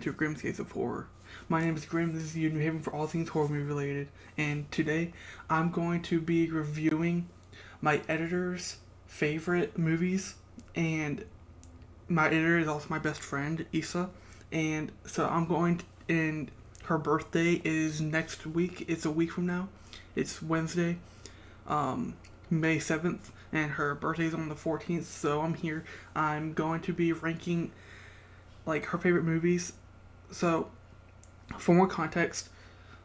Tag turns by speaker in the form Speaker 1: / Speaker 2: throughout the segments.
Speaker 1: to Grimm's Case of Horror. My name is Grim, this is your new haven for all things horror movie related, and today I'm going to be reviewing my editor's favorite movies, and my editor is also my best friend, Issa, and so and her birthday is next week, it's a week from now, it's Wednesday, May 7th, and her birthday is on the 14th, so I'm going to be ranking like her favorite movies. So, for more context,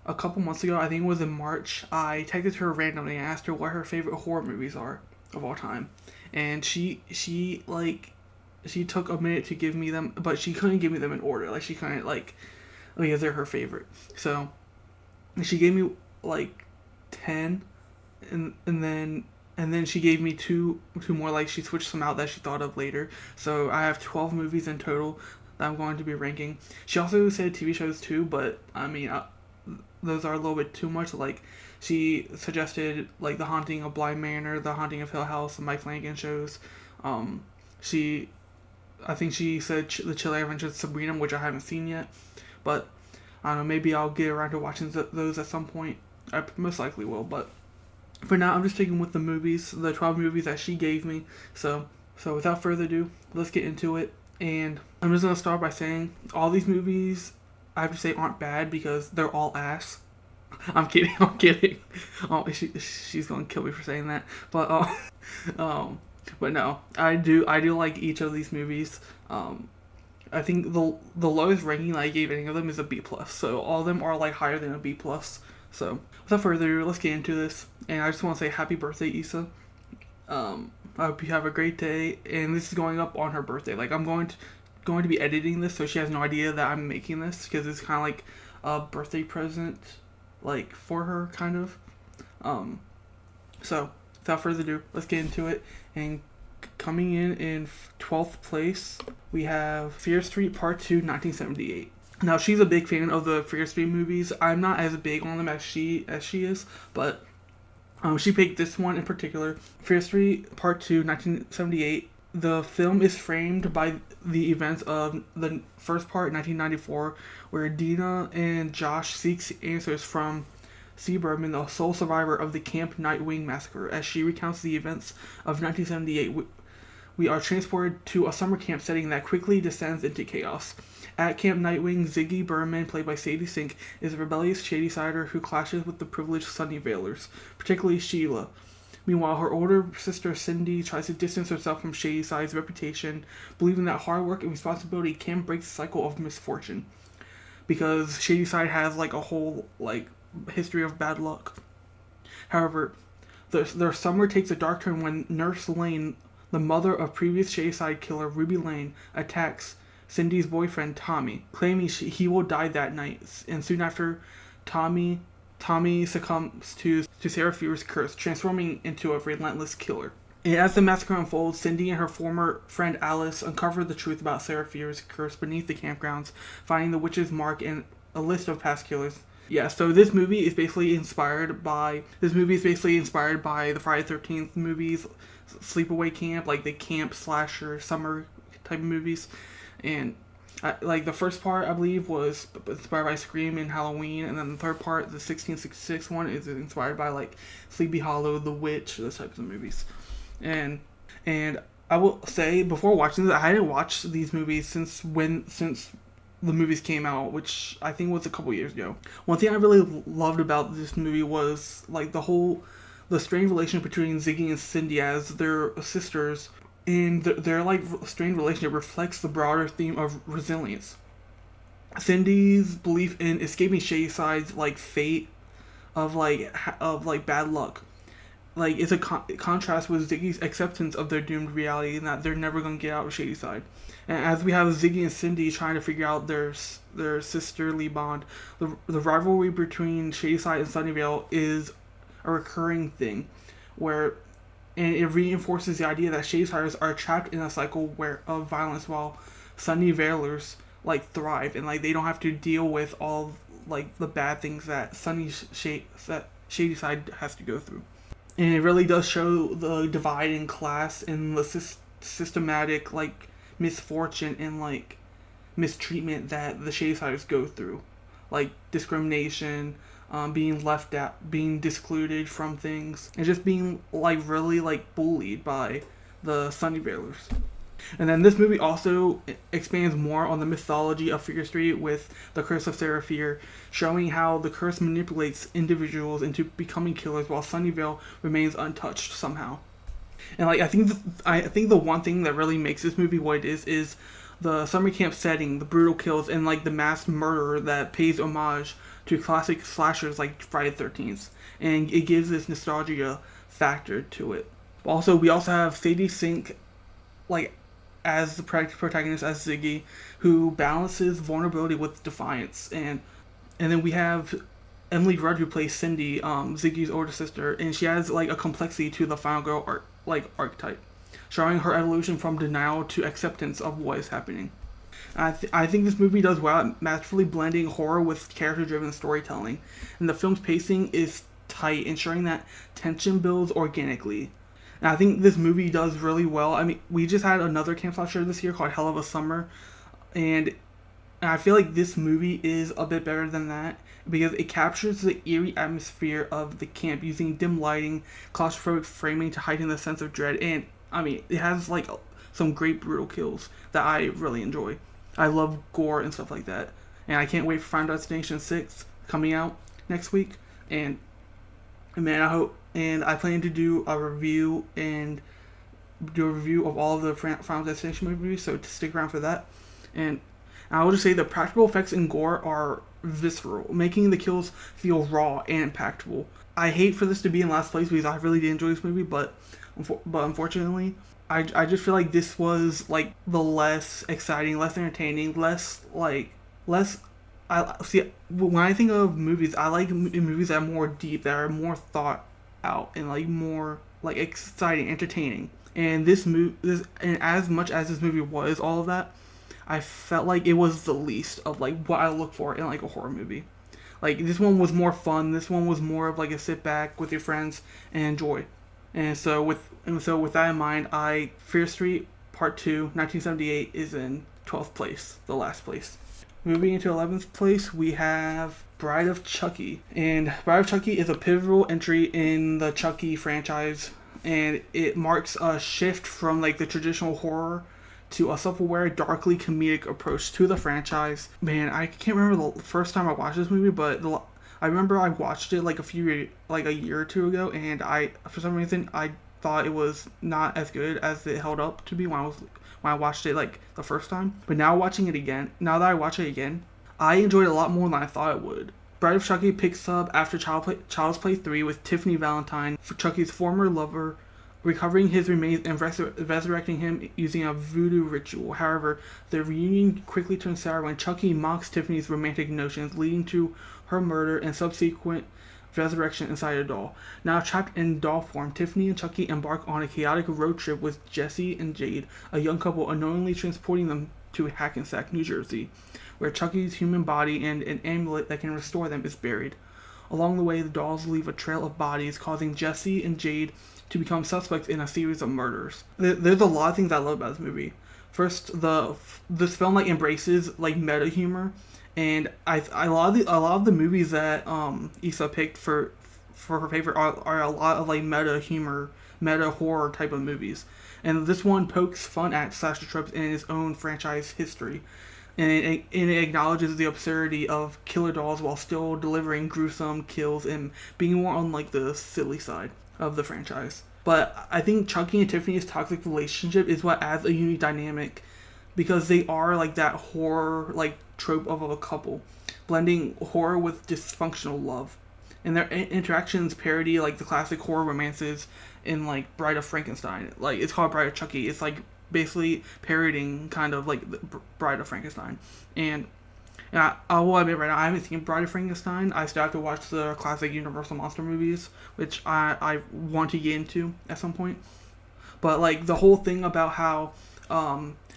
Speaker 1: a couple months ago, I think it was in March, I texted her randomly and asked her what her favorite horror movies are of all time, and she took a minute to give me them, but she couldn't give me them in order. Like she couldn't because they're her favorite. So she gave me like 10, and then she gave me two more. Like she switched some out that she thought of later. So I have 12 movies in total that I'm going to be ranking. She also said TV shows too, but I mean, those are a little bit too much. Like, she suggested like The Haunting of Bly Manor, The Haunting of Hill House, the Mike Flanagan shows. She, I think she said The Chilling Adventures of Sabrina, which I haven't seen yet, but I don't know. Maybe I'll get around to watching those at some point. I most likely will, but for now, I'm just sticking with the 12 movies that she gave me. So without further ado, let's get into it. And I'm just going to start by saying all these movies, I have to say, aren't bad because they're all ass. I'm kidding. Oh, she's going to kill me for saying that. But, but no, I do like each of these movies. I think the lowest ranking I gave any of them is a B+. So all of them are like higher than a B+. So without further ado, let's get into this. And I just want to say happy birthday, Issa. I hope you have a great day, and this is going up on her birthday. Like, I'm going to be editing this, so she has no idea that I'm making this, because it's kind of like a birthday present, like, for her, kind of. So, without further ado, let's get into it. And coming in 12th place, we have Fear Street Part 2, 1978. Now, she's a big fan of the Fear Street movies. I'm not as big on them as she is, but she picked this one in particular, Fear Street Part 2, 1978. The film is framed by the events of the first part, 1994, where Dina and Josh seeks answers from C. Berman, the sole survivor of the Camp Nightwing massacre. As she recounts the events of 1978, we are transported to a summer camp setting that quickly descends into chaos. At Camp Nightwing, Ziggy Berman, played by Sadie Sink, is a rebellious Shadysider who clashes with the privileged Sunnyvalers, particularly Sheila. Meanwhile, her older sister Cindy tries to distance herself from Shadyside's reputation, believing that hard work and responsibility can break the cycle of misfortune. Because Shadyside has like a whole history of bad luck. However, their summer takes a dark turn when Nurse Lane, the mother of previous Shadyside killer Ruby Lane, attacks Cindy's boyfriend Tommy, claiming he will die that night. And soon after, Tommy succumbs to Sarah Fear's curse, transforming into a relentless killer. And as the massacre unfolds, Cindy and her former friend Alice uncover the truth about Sarah Fear's curse beneath the campgrounds, finding the witch's mark and a list of past killers. Yeah, so this movie is basically inspired by the Friday the 13th movies, Sleepaway Camp, like the camp slasher summer type of movies. And the first part, I believe, was inspired by Scream and Halloween, and then the third part, the 1666 one, is inspired by like Sleepy Hollow, The Witch, those types of movies. And I will say, before watching this, I hadn't watched these movies since the movies came out, which I think was a couple years ago. One thing I really loved about this movie was like the strained relationship between Ziggy and Cindy as their sisters. And their strained relationship reflects the broader theme of resilience. Cindy's belief in escaping Shadyside's fate of bad luck, is a contrast with Ziggy's acceptance of their doomed reality and that they're never gonna get out of Shadyside. And as we have Ziggy and Cindy trying to figure out their sisterly bond, the rivalry between Shadyside and Sunnyvale is a recurring thing, and it reinforces the idea that Shadysiders are trapped in a cycle of violence, while Sunnyvalers thrive and they don't have to deal with all the bad things that Shadyside has to go through. And it really does show the divide in class and the systematic misfortune and mistreatment that the Shadesiders go through, like discrimination, being left out, being discluded from things, and just being like really like bullied by the Sunnyvalers. And then this movie also expands more on the mythology of Fear Street with the Curse of Sarah Fear, showing how the curse manipulates individuals into becoming killers while Sunnyvale remains untouched somehow. And like I think the one thing that really makes this movie what it is the summer camp setting, the brutal kills, and like the mass murder that pays homage to classic slashers like Friday the 13th, and it gives this nostalgia factor to it. Also, we also have Sadie Sink, like as the protagonist as Ziggy, who balances vulnerability with defiance, and then we have Emily Rudd who plays Cindy, Ziggy's older sister, and she has like a complexity to the final girl archetype, showing her evolution from denial to acceptance of what is happening. I think this movie does well at masterfully blending horror with character-driven storytelling, and the film's pacing is tight, ensuring that tension builds organically. And I think this movie does really well. I mean, we just had another camp slasher this year called Hell of a Summer, and I feel like this movie is a bit better than that because it captures the eerie atmosphere of the camp using dim lighting, claustrophobic framing to heighten the sense of dread, and I mean, it has like some great brutal kills that I really enjoy. I love gore and stuff like that, and I can't wait for Final Destination 6 coming out next week. And man, I plan to do a review of all of the Final Destination movies, so to stick around for that. And I will just say the practical effects in gore are visceral, making the kills feel raw and impactful. I hate for this to be in last place because I really did enjoy this movie, but unfortunately, I just feel like this was like the less exciting, less entertaining, less. I see when I think of movies, I like movies that are more deep, that are more thought out, and like more like exciting, entertaining. And and as much as this movie was all of that, I felt like it was the least of like what I look for in like a horror movie. Like this one was more fun. This one was more of like a sit back with your friends and enjoy. And so with that in mind, Fear Street Part 2, 1978 is in 12th place, the last place. Moving into 11th place, we have Bride of Chucky. And Bride of Chucky is a pivotal entry in the Chucky franchise, and it marks a shift from like the traditional horror to a self-aware, darkly comedic approach to the franchise. Man, I can't remember the first time I watched this movie, but I remember I watched it like a year or two ago, and for some reason I thought it was not as good as it held up to be when I watched it like the first time. But now that I watch it again, I enjoyed it a lot more than I thought it would. Bride of Chucky picks up after Child's Play 3 with Tiffany Valentine, Chucky's former lover, recovering his remains and resurrecting him using a voodoo ritual. However, the reunion quickly turns sour when Chucky mocks Tiffany's romantic notions, leading to her murder and subsequent resurrection inside a doll. Now trapped in doll form, Tiffany and Chucky embark on a chaotic road trip with Jesse and Jade, a young couple, unknowingly transporting them to Hackensack, New Jersey, where Chucky's human body and an amulet that can restore them is buried. Along the way, the dolls leave a trail of bodies, causing Jesse and Jade to become suspects in a series of murders. There's a lot of things I love about this movie. First, this film like embraces like meta humor, and a lot of the movies that Issa picked for her favorite are a lot of like meta humor, meta horror type of movies. And this one pokes fun at slasher tropes in its own franchise history, and it acknowledges the absurdity of killer dolls while still delivering gruesome kills and being more on like the silly side of the franchise. But I think Chucky and Tiffany's toxic relationship is what adds a unique dynamic, because they are like that horror like trope of a couple, blending horror with dysfunctional love. And their interactions parody like the classic horror romances in like Bride of Frankenstein. Like it's called Bride of Chucky. It's like basically parodying kind of like the Bride of Frankenstein. And I will admit right now, I haven't seen Bride of Frankenstein. I still have to watch the classic Universal Monster movies, which I want to get into at some point. But like the whole thing about how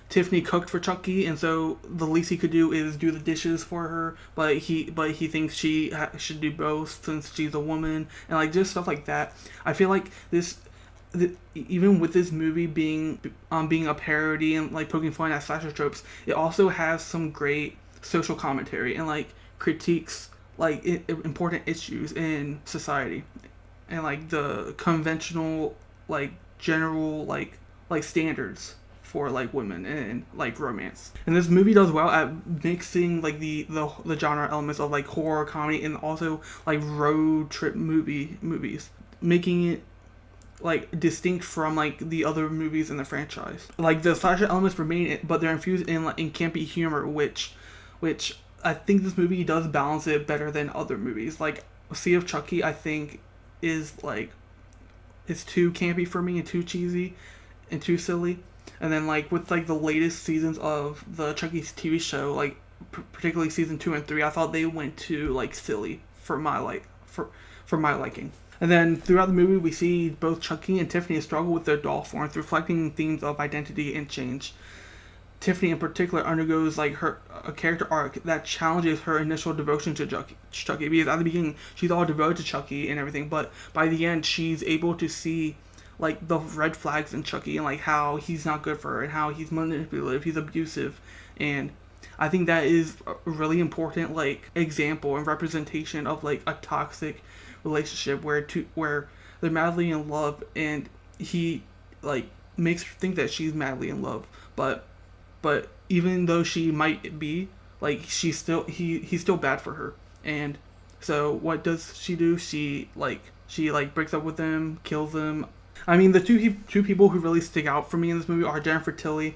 Speaker 1: Tiffany cooked for Chucky, and so the least he could do is do the dishes for her, but he thinks she should do both since she's a woman, and like just stuff like that. I feel like this even with this movie being a parody and like poking fun at slasher tropes, it also has some great social commentary and like critiques like important issues in society and like the conventional like general like standards for like women and like romance. And this movie does well at mixing like the genre elements of like horror comedy and also like road trip movies, making it like distinct from like the other movies in the franchise. Like the slasher elements remain, but they're infused in like in campy humor, which I think this movie does balance it better than other movies. Like Sea of Chucky, I think is like is too campy for me and too cheesy and too silly. And then like with like the latest seasons of the Chucky's TV show, like particularly season 2 and 3, I thought they went too like silly for my for my liking. And then throughout the movie, we see both Chucky and Tiffany struggle with their doll forms, reflecting themes of identity and change. Tiffany, in particular, undergoes like a character arc that challenges her initial devotion to Chucky. Because at the beginning, she's all devoted to Chucky and everything, but by the end, she's able to see like the red flags in Chucky and like how he's not good for her and how he's manipulative, he's abusive, and I think that is a really important like example and representation of like a toxic relationship where they're madly in love and he like makes her think that she's madly in love, but even though she might be like he's still bad for her. And so what does she do? She breaks up with him, kills him. I mean, the two people who really stick out for me in this movie are Jennifer Tilly.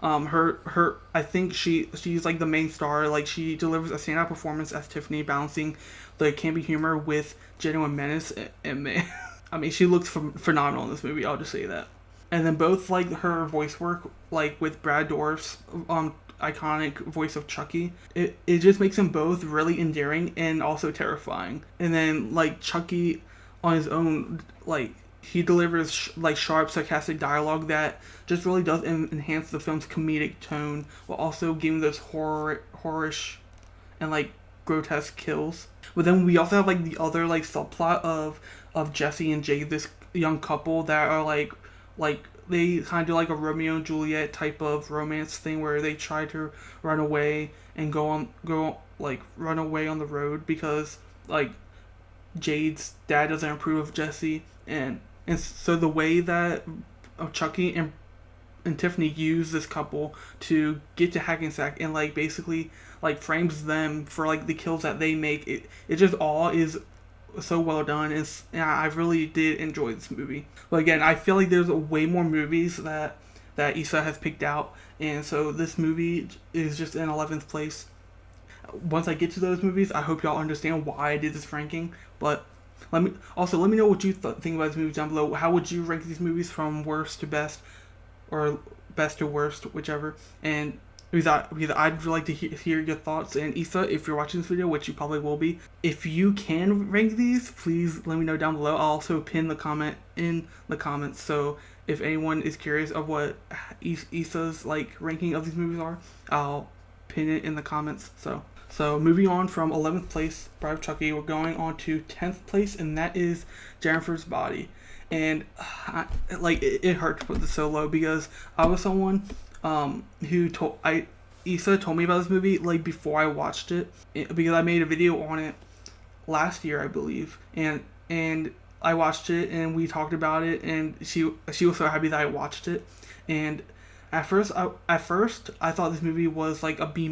Speaker 1: Her I think she's like the main star. Like she delivers a standout performance as Tiffany, balancing the campy humor with genuine menace. And man, I mean, she looks phenomenal in this movie. I'll just say that. And then both like her voice work, like with Brad Dourif's iconic voice of Chucky, it just makes them both really endearing and also terrifying. And then like Chucky on his own, like he delivers like sharp, sarcastic dialogue that just really does enhance the film's comedic tone while also giving those horrorish and like grotesque kills. But then we also have like the other like subplot of Jesse and Jade, this young couple that are like they kind of do like a Romeo and Juliet type of romance thing where they try to run away and run away on the road because like Jade's dad doesn't approve of Jesse, and so the way that Chucky and Tiffany use this couple to get to Hackensack and like basically like frames them for like the kills that they make, it just all is so well done. And I really did enjoy this movie. But again, I feel like there's way more movies that Issa has picked out, and so this movie is just in 11th place. Once I get to those movies, I hope y'all understand why I did this ranking. But let me know what you think about this movie down below. How would you rank these movies from worst to best, or best to worst, whichever? And because I'd like to hear your thoughts. And Issa, if you're watching this video, which you probably will be, if you can rank these, please let me know down below. I'll also pin the comment in the comments, so if anyone is curious of what Issa's like ranking of these movies are, I'll pin it in the comments. So moving on from 11th place, Bride of Chucky, we're going on to 10th place, and that is Jennifer's Body. And it hurt to put this so low because I was someone Issa told me about this movie like before I watched it, because I made a video on it last year, I believe, and I watched it and we talked about it, and she was so happy that I watched it. And at first I thought this movie was like a B-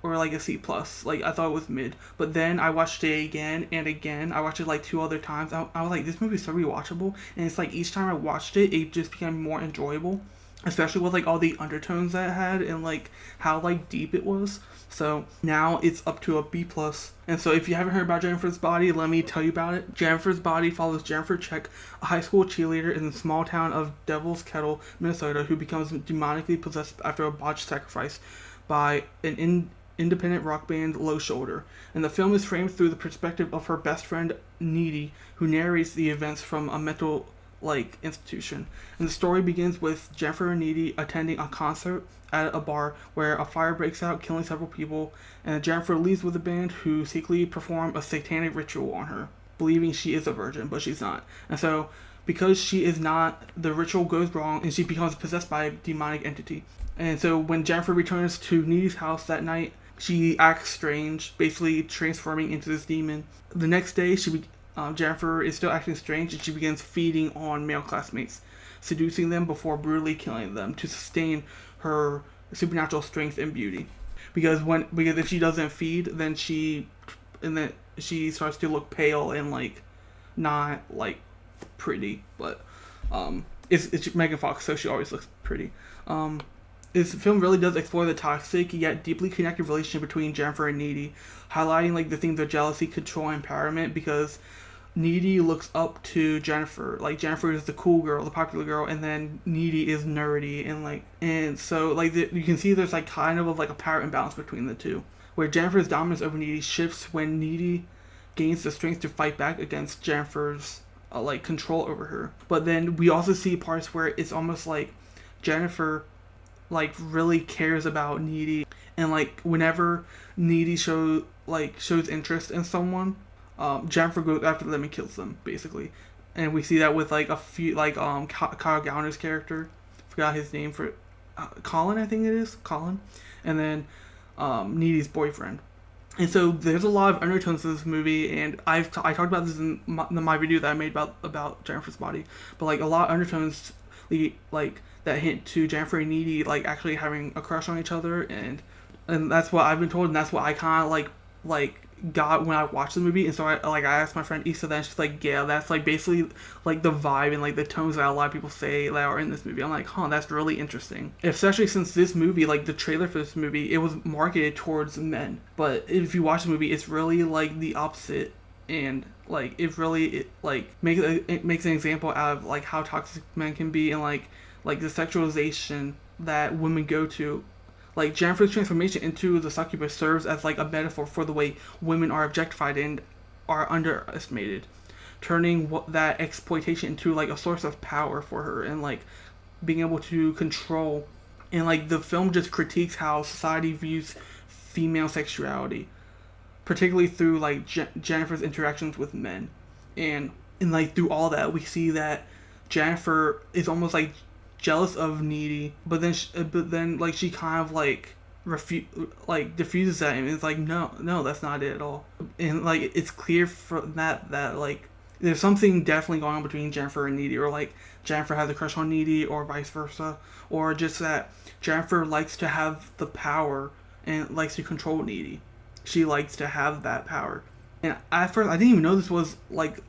Speaker 1: or like a C+. Like I thought it was mid. But then I watched it again and again. I watched it like 2 other times. I was like, this movie is so rewatchable. And it's like each time I watched it, it just became more enjoyable. Especially with like all the undertones that it had and like how like deep it was. So now it's up to a B+. And so if you haven't heard about Jennifer's Body, let me tell you about it. Jennifer's Body follows Jennifer Check, a high school cheerleader in the small town of Devil's Kettle, Minnesota, who becomes demonically possessed after a botched sacrifice by an independent rock band, Low Shoulder. And the film is framed through the perspective of her best friend, Needy, who narrates the events from a mental institution. And the story begins with Jennifer and Needy attending a concert at a bar where a fire breaks out, killing several people, and Jennifer leaves with the band, who secretly perform a satanic ritual on her, believing she is a virgin, but she's not. And so because she is not, the ritual goes wrong and she becomes possessed by a demonic entity. And so when Jennifer returns to Needy's house that night, she acts strange, basically transforming into this demon. The next day, Jennifer is still acting strange, and she begins feeding on male classmates, seducing them before brutally killing them to sustain her supernatural strength and beauty. Because if she doesn't feed, then she starts to look pale and like not like pretty, but it's Megan Fox, so she always looks pretty. This film really does explore the toxic yet deeply connected relationship between Jennifer and Needy, highlighting like the themes of jealousy, control, and empowerment, because Needy looks up to Jennifer. Like, Jennifer is the cool girl, the popular girl, and then Needy is nerdy, and so like you can see there's like kind of like a power imbalance between the two, where Jennifer's dominance over Needy shifts when Needy gains the strength to fight back against Jennifer's like control over her. But then we also see parts where it's almost like Jennifer like really cares about Needy, and like whenever Needy shows interest in someone, Jennifer goes after them and kills them, basically. And we see that with like a few, like Kyle Gallner's character, forgot his name, for Colin, I think it is Colin, and then Needy's boyfriend. And so there's a lot of undertones to this movie, and I talked about this in my video that I made about Jennifer's body, but like a lot of undertones like that hint to Jennifer and Needy like actually having a crush on each other, and that's what I've been told, and that's what I kind of like got when I watched the movie. And so I asked my friend Issa, then she's like, yeah, that's like basically like the vibe and like the tones that a lot of people say that are in this movie. I'm like, that's really interesting, especially since this movie, like the trailer for this movie, it was marketed towards men, but if you watch the movie, it's really like the opposite. And like it makes an example out of like how toxic men can be, and like the sexualization that women go to. Like, Jennifer's transformation into the succubus serves as like a metaphor for the way women are objectified and are underestimated, turning that exploitation into like a source of power for her, and like being able to control. And like the film just critiques how society views female sexuality, particularly through like Jennifer's interactions with men, and like through all that we see that Jennifer is almost like jealous of Needy, but then like she kind of like diffuses that, and it's like no, that's not it at all. And like it's clear from that like there's something definitely going on between Jennifer and Needy, or like Jennifer has a crush on Needy, or vice versa, or just that Jennifer likes to have the power and likes to control Needy. She likes to have that power. And at first I didn't even know this was like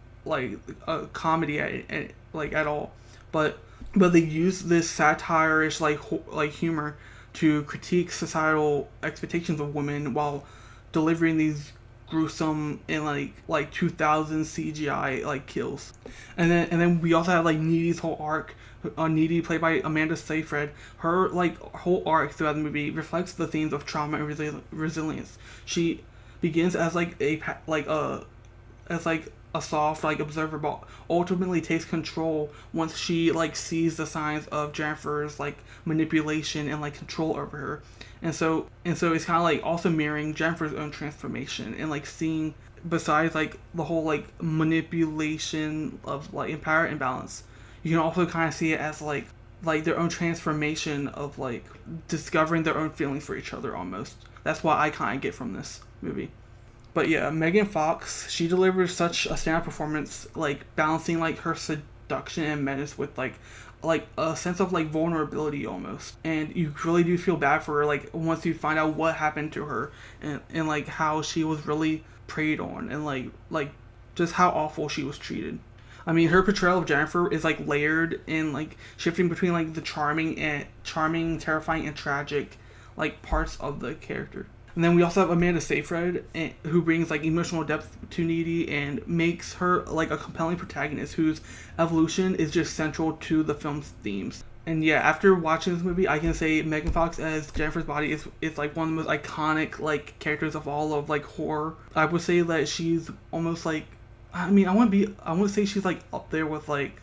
Speaker 1: a comedy at all, but they use this satire-ish like humor to critique societal expectations of women while delivering these gruesome and like 2000 CGI like kills. And then we also have like Needy's whole arc. Needy, played by Amanda Seyfried, her like whole arc throughout the movie reflects the themes of trauma and resilience. She begins as a soft like observer, but ultimately takes control once she like sees the signs of Jennifer's like manipulation and like control over her. And so it's kind of like also mirroring Jennifer's own transformation, and like seeing, besides like the whole like manipulation of like power imbalance, you can also kind of see it as like their own transformation of like discovering their own feelings for each other almost. That's what I kind of get from this movie. But yeah, Megan Fox, she delivers such a standout performance, like balancing like her seduction and menace with like a sense of like vulnerability almost. And you really do feel bad for her, like once you find out what happened to her, and like how she was really preyed on, and like just how awful she was treated. I mean, her portrayal of Jennifer is like layered and like shifting between like the charming, terrifying, and tragic like parts of the character. And then we also have Amanda Seyfried, who brings like emotional depth to Needy and makes her like a compelling protagonist whose evolution is just central to the film's themes. And yeah, after watching this movie, I can say Megan Fox as Jennifer's body is like one of the most iconic like characters of all of like horror. I would say that she's almost like, I mean, I wouldn't say she's like up there with like,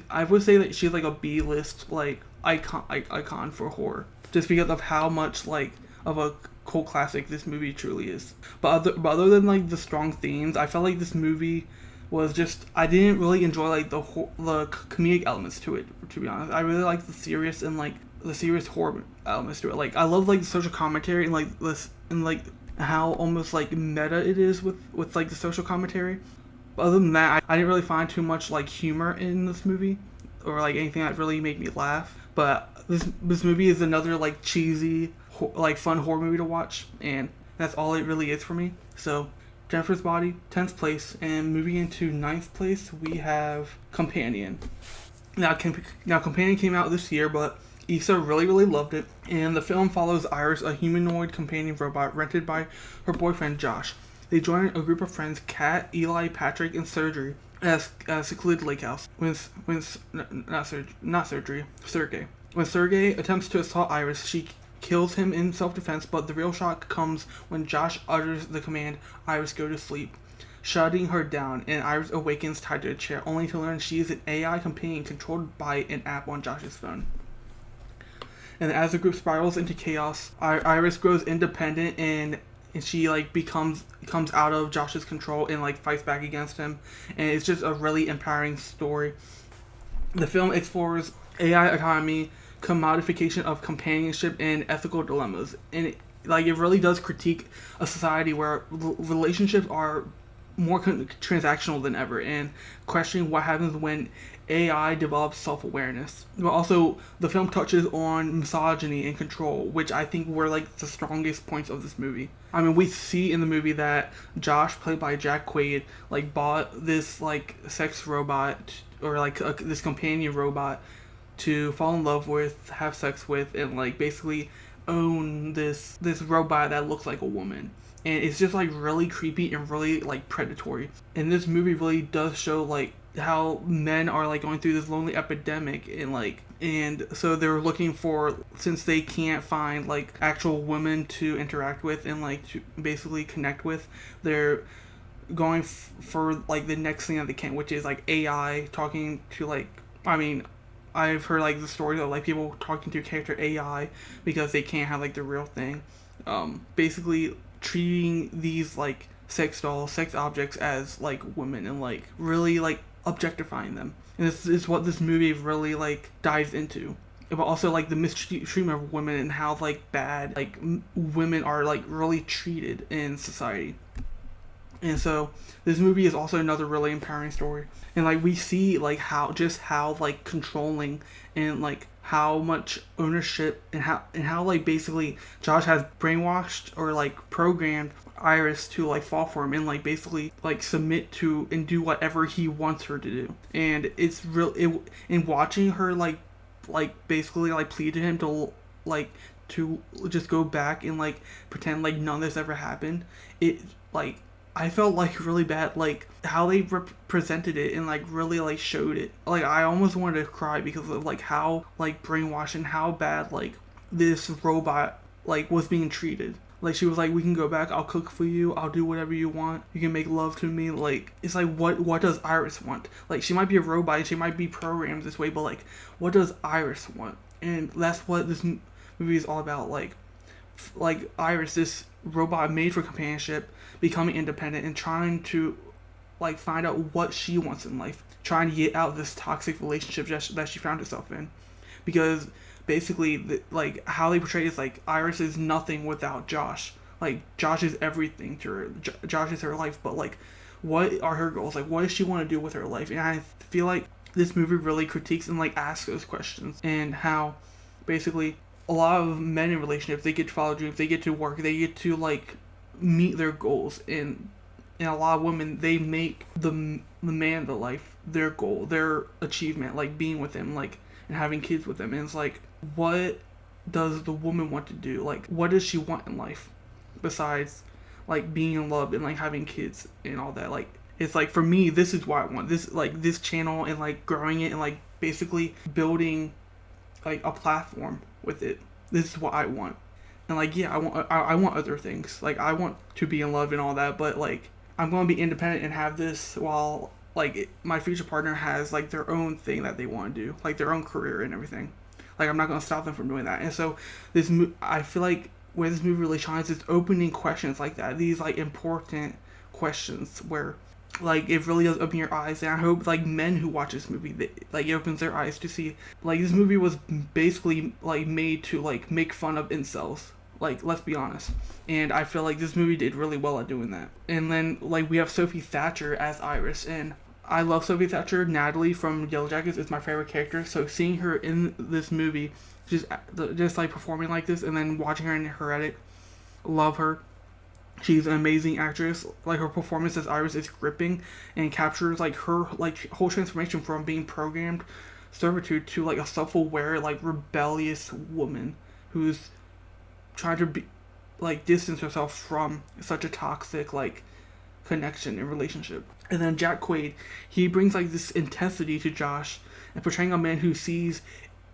Speaker 1: I would say that she's like a B-list like icon for horror, just because of how much like of a cult classic this movie truly is. But other than like the strong themes, I felt like this movie was just I didn't really enjoy like the comedic elements to it. To be honest, I really like the serious and like the serious horror elements to it. Like I love like the social commentary and like this and like how almost like meta it is with like the social commentary. But other than that, I didn't really find too much like humor in this movie or like anything that really made me laugh. But this movie is another like cheesy like fun horror movie to watch, and that's all it really is for me. So Jennifer's Body, 10th place, and moving into ninth place, we have Companion. Now, Companion came out this year, but Issa really, really loved it. And the film follows Iris, a humanoid companion robot rented by her boyfriend Josh. They join a group of friends, Kat, Eli, Patrick, and Sergey, at a secluded lake house. Sergey. When Sergey attempts to assault Iris, she kills him in self-defense, but the real shock comes when Josh utters the command, Iris, go to sleep, shutting her down, and Iris awakens tied to a chair, only to learn she is an AI companion controlled by an app on Josh's phone. And as the group spirals into chaos, Iris grows independent and she like comes out of Josh's control and like fights back against him, and it's just a really empowering story. The film explores AI autonomy, commodification of companionship, and ethical dilemmas, and it really does critique a society where relationships are more transactional than ever, and questioning what happens when AI develops self-awareness. But also, the film touches on misogyny and control, which I think were like the strongest points of this movie. I mean, we see in the movie that Josh, played by Jack Quaid, like bought this like sex robot or like this companion robot to fall in love with, have sex with, and like basically own this robot that looks like a woman. And it's just like really creepy and really like predatory. And this movie really does show like how men are like going through this lonely epidemic, and so they're looking for, since they can't find like actual women to interact with and like to basically connect with, they're going for like the next thing that they can, which is like AI talking to like, I mean, I've heard like the stories of like people talking to character AI because they can't have like the real thing. Basically treating these like sex dolls, sex objects as like women, and like really like objectifying them. And this is what this movie really like dives into. But also like the mistreatment of women and how like bad like women are like really treated in society. And so this movie is also another really empowering story. And like we see like how like controlling and like how much ownership and how like basically Josh has brainwashed or like programmed Iris to like fall for him and like basically like submit to and do whatever he wants her to do. And it's in watching her like basically like plead to him to just go back and like pretend like none of this ever happened. It like I felt like really bad, like how they represented it and like really like showed it. Like I almost wanted to cry because of like how like brainwashed and how bad like this robot like was being treated. Like she was like, we can go back, I'll cook for you, I'll do whatever you want, you can make love to me. Like it's like what does Iris want? Like she might be a robot and she might be programmed this way, but like what does Iris want? And that's what this movie is all about. Like Iris, this robot made for companionship, becoming independent and trying to like find out what she wants in life, trying to get out of this toxic relationship that she found herself in. Because basically like how they portray is like Iris is nothing without Josh. Like Josh is everything to her. Josh is her life, but like what are her goals? Like what does she want to do with her life? And I feel like this movie really critiques and like asks those questions, and how basically a lot of men in relationships, they get to follow dreams, they get to work, they get to like meet their goals, and a lot of women, they make the man of the life their goal, their achievement, like being with him, like and having kids with him. And it's like, what does the woman want to do? Like what does she want in life besides like being in love and like having kids and all that? Like it's like, for me, this is what I want. This channel and like growing it and like basically building like a platform with it. This is what I want. And like, yeah, I want other things. Like I want to be in love and all that, but like I'm going to be independent and have this while like my future partner has like their own thing that they want to do, like their own career and everything. Like I'm not going to stop them from doing that. And so I feel like where this movie really shines is opening questions like that. These like important questions where Like, it really does open your eyes, and I hope, like, men who watch this movie, like, it opens their eyes to see, like, this movie was basically, like, made to, like, make fun of incels. Like, let's be honest. And I feel like this movie did really well at doing that. And then, like, we have Sophie Thatcher as Iris, and I love Sophie Thatcher. Natalie from Yellow Jackets is my favorite character, so seeing her in this movie, just like, performing like this, and then watching her in Heretic, love her. She's an amazing actress. Like, her performance as Iris is gripping and captures, like, her, like, whole transformation from being programmed servitude to, like, a self-aware, like, rebellious woman who's trying to be, like, distance herself from such a toxic, like, connection and relationship. And then Jack Quaid, he brings, like, this intensity to Josh, and portraying a man who sees,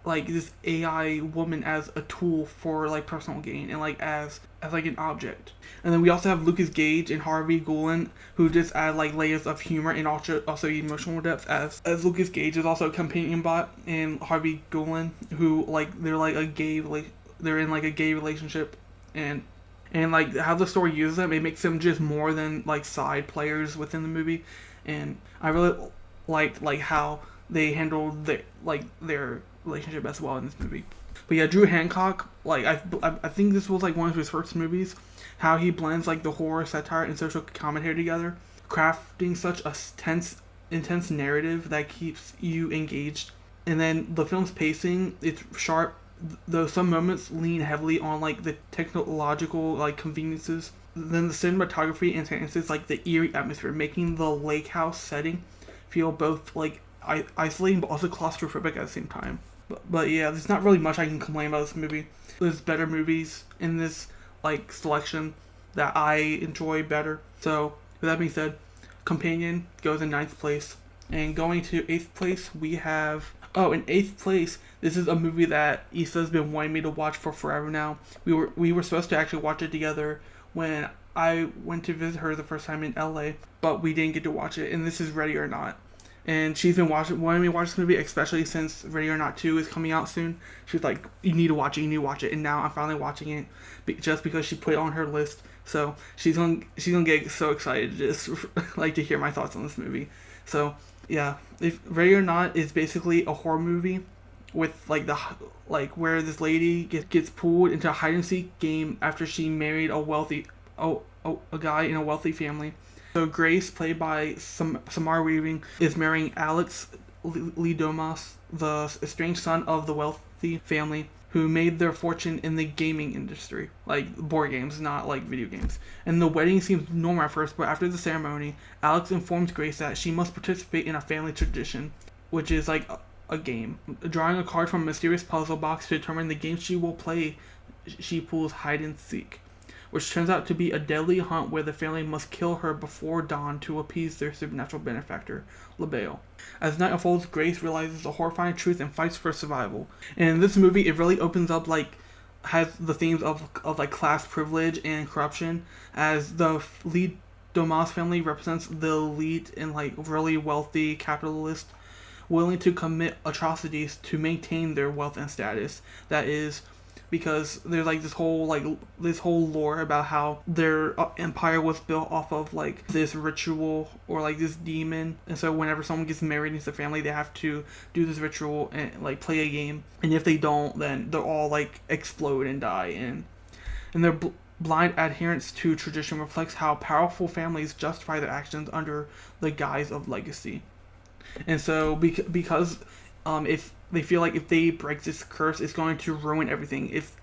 Speaker 1: like, this AI woman as a tool for, like, personal gain, and, like, as like, an object. And then we also have Lucas Gage and Harvey Gulen, who just add, like, layers of humor and also emotional depth, as Lucas Gage is also a companion bot, and Harvey Gulen, who, like, they're like a gay, like, they're in, like, a gay relationship, and like, how the story uses them, it makes them just more than, like, side players within the movie. And I really liked, like, how they handled their relationship as well in this movie. But yeah, Drew Hancock, like, I think this was, like, one of his first movies. How he blends, like, the horror, satire, and social commentary together, crafting such a intense narrative that keeps you engaged. And then the film's pacing, it's sharp, though some moments lean heavily on, like, the technological, like, conveniences. Then the cinematography enhances, like, the eerie atmosphere, making the lake house setting feel both, like, isolating but also claustrophobic at the same time. But yeah, there's not really much I can complain about this movie. There's better movies in this, like, selection that I enjoy better. So with that being said, Companion goes in 9th place. And going to 8th place, we have... Oh, in 8th place, this is a movie that Issa's been wanting me to watch for forever now. We were supposed to actually watch it together when I went to visit her the first time in LA, but we didn't get to watch it, and this is Ready or Not. And she's been wanting me to watch this movie, especially since Ready or Not 2 is coming out soon. She's like, you need to watch it, and now I'm finally watching it, just because she put it on her list. So she's gonna get so excited just like to hear my thoughts on this movie. So yeah, if Ready or Not is basically a horror movie with, like, where this lady gets pulled into a hide and seek game after she married a guy in a wealthy family. So Grace, played by Samara Weaving, is marrying Alex Lidomas, the estranged son of the wealthy family who made their fortune in the gaming industry, like board games, not like video games. And the wedding seems normal at first, but after the ceremony, Alex informs Grace that she must participate in a family tradition, which is like a game. Drawing a card from a mysterious puzzle box to determine the game she will play, she pulls hide and seek, which turns out to be a deadly hunt where the family must kill her before dawn to appease their supernatural benefactor, LaBelle. As night unfolds, Grace realizes the horrifying truth and fights for survival. And in this movie, it really opens up, like, has the themes of like, class privilege and corruption, as the lead Domas family represents the elite and, like, really wealthy capitalist willing to commit atrocities to maintain their wealth and status. That is because there's, like, this whole lore about how their empire was built off of, like, this ritual or, like, this demon, and so whenever someone gets married into the family, they have to do this ritual and, like, play a game, and if they don't, then they'll all, like, explode and die. And their blind adherence to tradition reflects how powerful families justify their actions under the guise of legacy. And so because if they feel like if they break this curse, it's going to ruin everything. If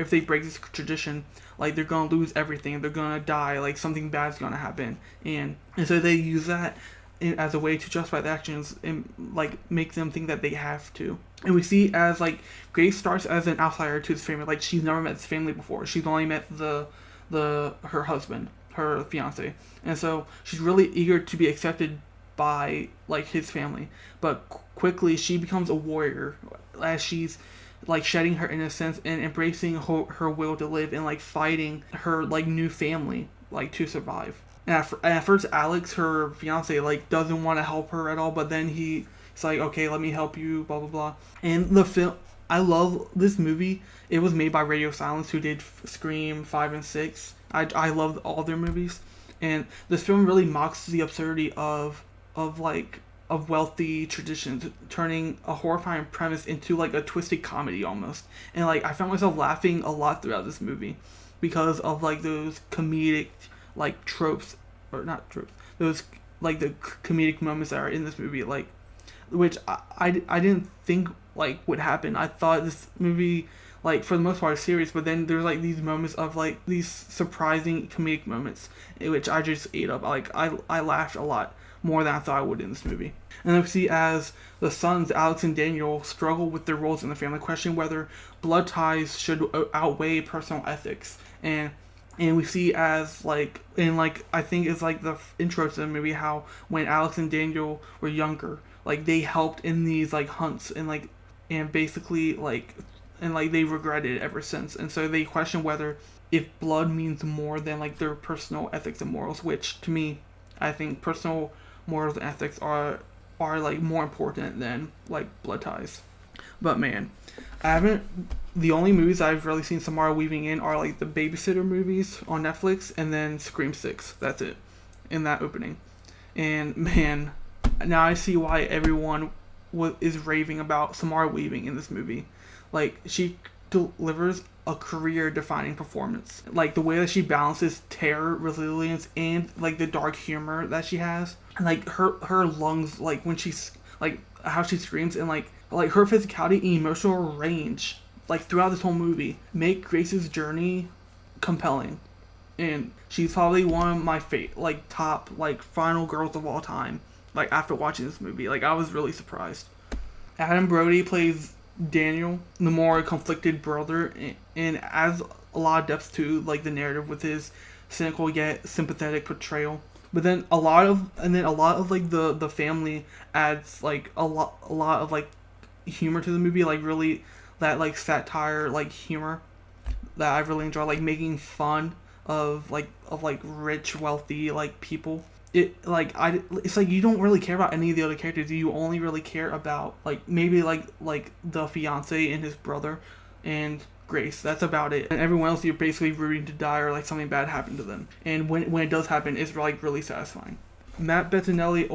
Speaker 1: they break this tradition, like, they're going to lose everything. They're going to die. Like, something bad's going to happen. And so they use that as a way to justify the actions and, like, make them think that they have to. And we see as, like, Grace starts as an outsider to this family. Like, she's never met this family before. She's only met her husband, her fiance. And so she's really eager to be accepted by, like, his family, but quickly she becomes a warrior as she's, like, shedding her innocence and embracing her will to live and, like, fighting her, like, new family, like, to survive. And at first, Alex, her fiance, like, doesn't want to help her at all, but then he's like, okay, let me help you, blah blah blah. And the film, I love this movie. It was made by Radio Silence, who did Scream 5 and 6. I love all their movies. And this film really mocks the absurdity of like of wealthy traditions, turning a horrifying premise into like a twisted comedy almost. And like I found myself laughing a lot throughout this movie because of like those comedic like tropes, or not tropes, those like the comedic moments that are in this movie, like which I didn't think like would happen. I thought this movie, like for the most part, is serious, but then there's like these moments of like these surprising comedic moments, which I just ate up. Like I laughed a lot more than I thought I would in this movie. And then we see as the sons, Alex and Daniel, struggle with their roles in the family, question whether blood ties should outweigh personal ethics. And we see as like, and like I think it's like the intro to the movie, how when Alex and Daniel were younger, like they helped in these like hunts, and like and basically like and like they regretted it ever since. And so they question whether if blood means more than like their personal ethics and morals, which to me, I think personal morals and ethics are like more important than like blood ties. But man, I haven't. The only movies I've really seen Samara weaving in are like the Babysitter movies on Netflix, and then Scream 6. That's it, in that opening. And man, now I see why everyone is raving about Samara Weaving in this movie. Like, she delivers a career-defining performance. Like, the way that she balances terror, resilience, and like the dark humor that she has. And like her lungs, like when she's like how she screams, and like her physicality and emotional range, like throughout this whole movie, make Grace's journey compelling. And she's probably one of my top like final girls of all time. Like after watching this movie, like I was really surprised. Adam Brody plays Daniel, the more conflicted brother, and adds a lot of depth to like the narrative with his cynical yet sympathetic portrayal. But then a lot of like the family adds like a lot of like humor to the movie, like really that like satire like humor that I really enjoy, like making fun of rich wealthy like people. It's like you don't really care about any of the other characters. You only really care about like maybe like the fiance and his brother and Grace. That's about it. And everyone else you're basically rooting to die or like something bad happened to them. And when it does happen, it's like really satisfying. Matt Bettinelli,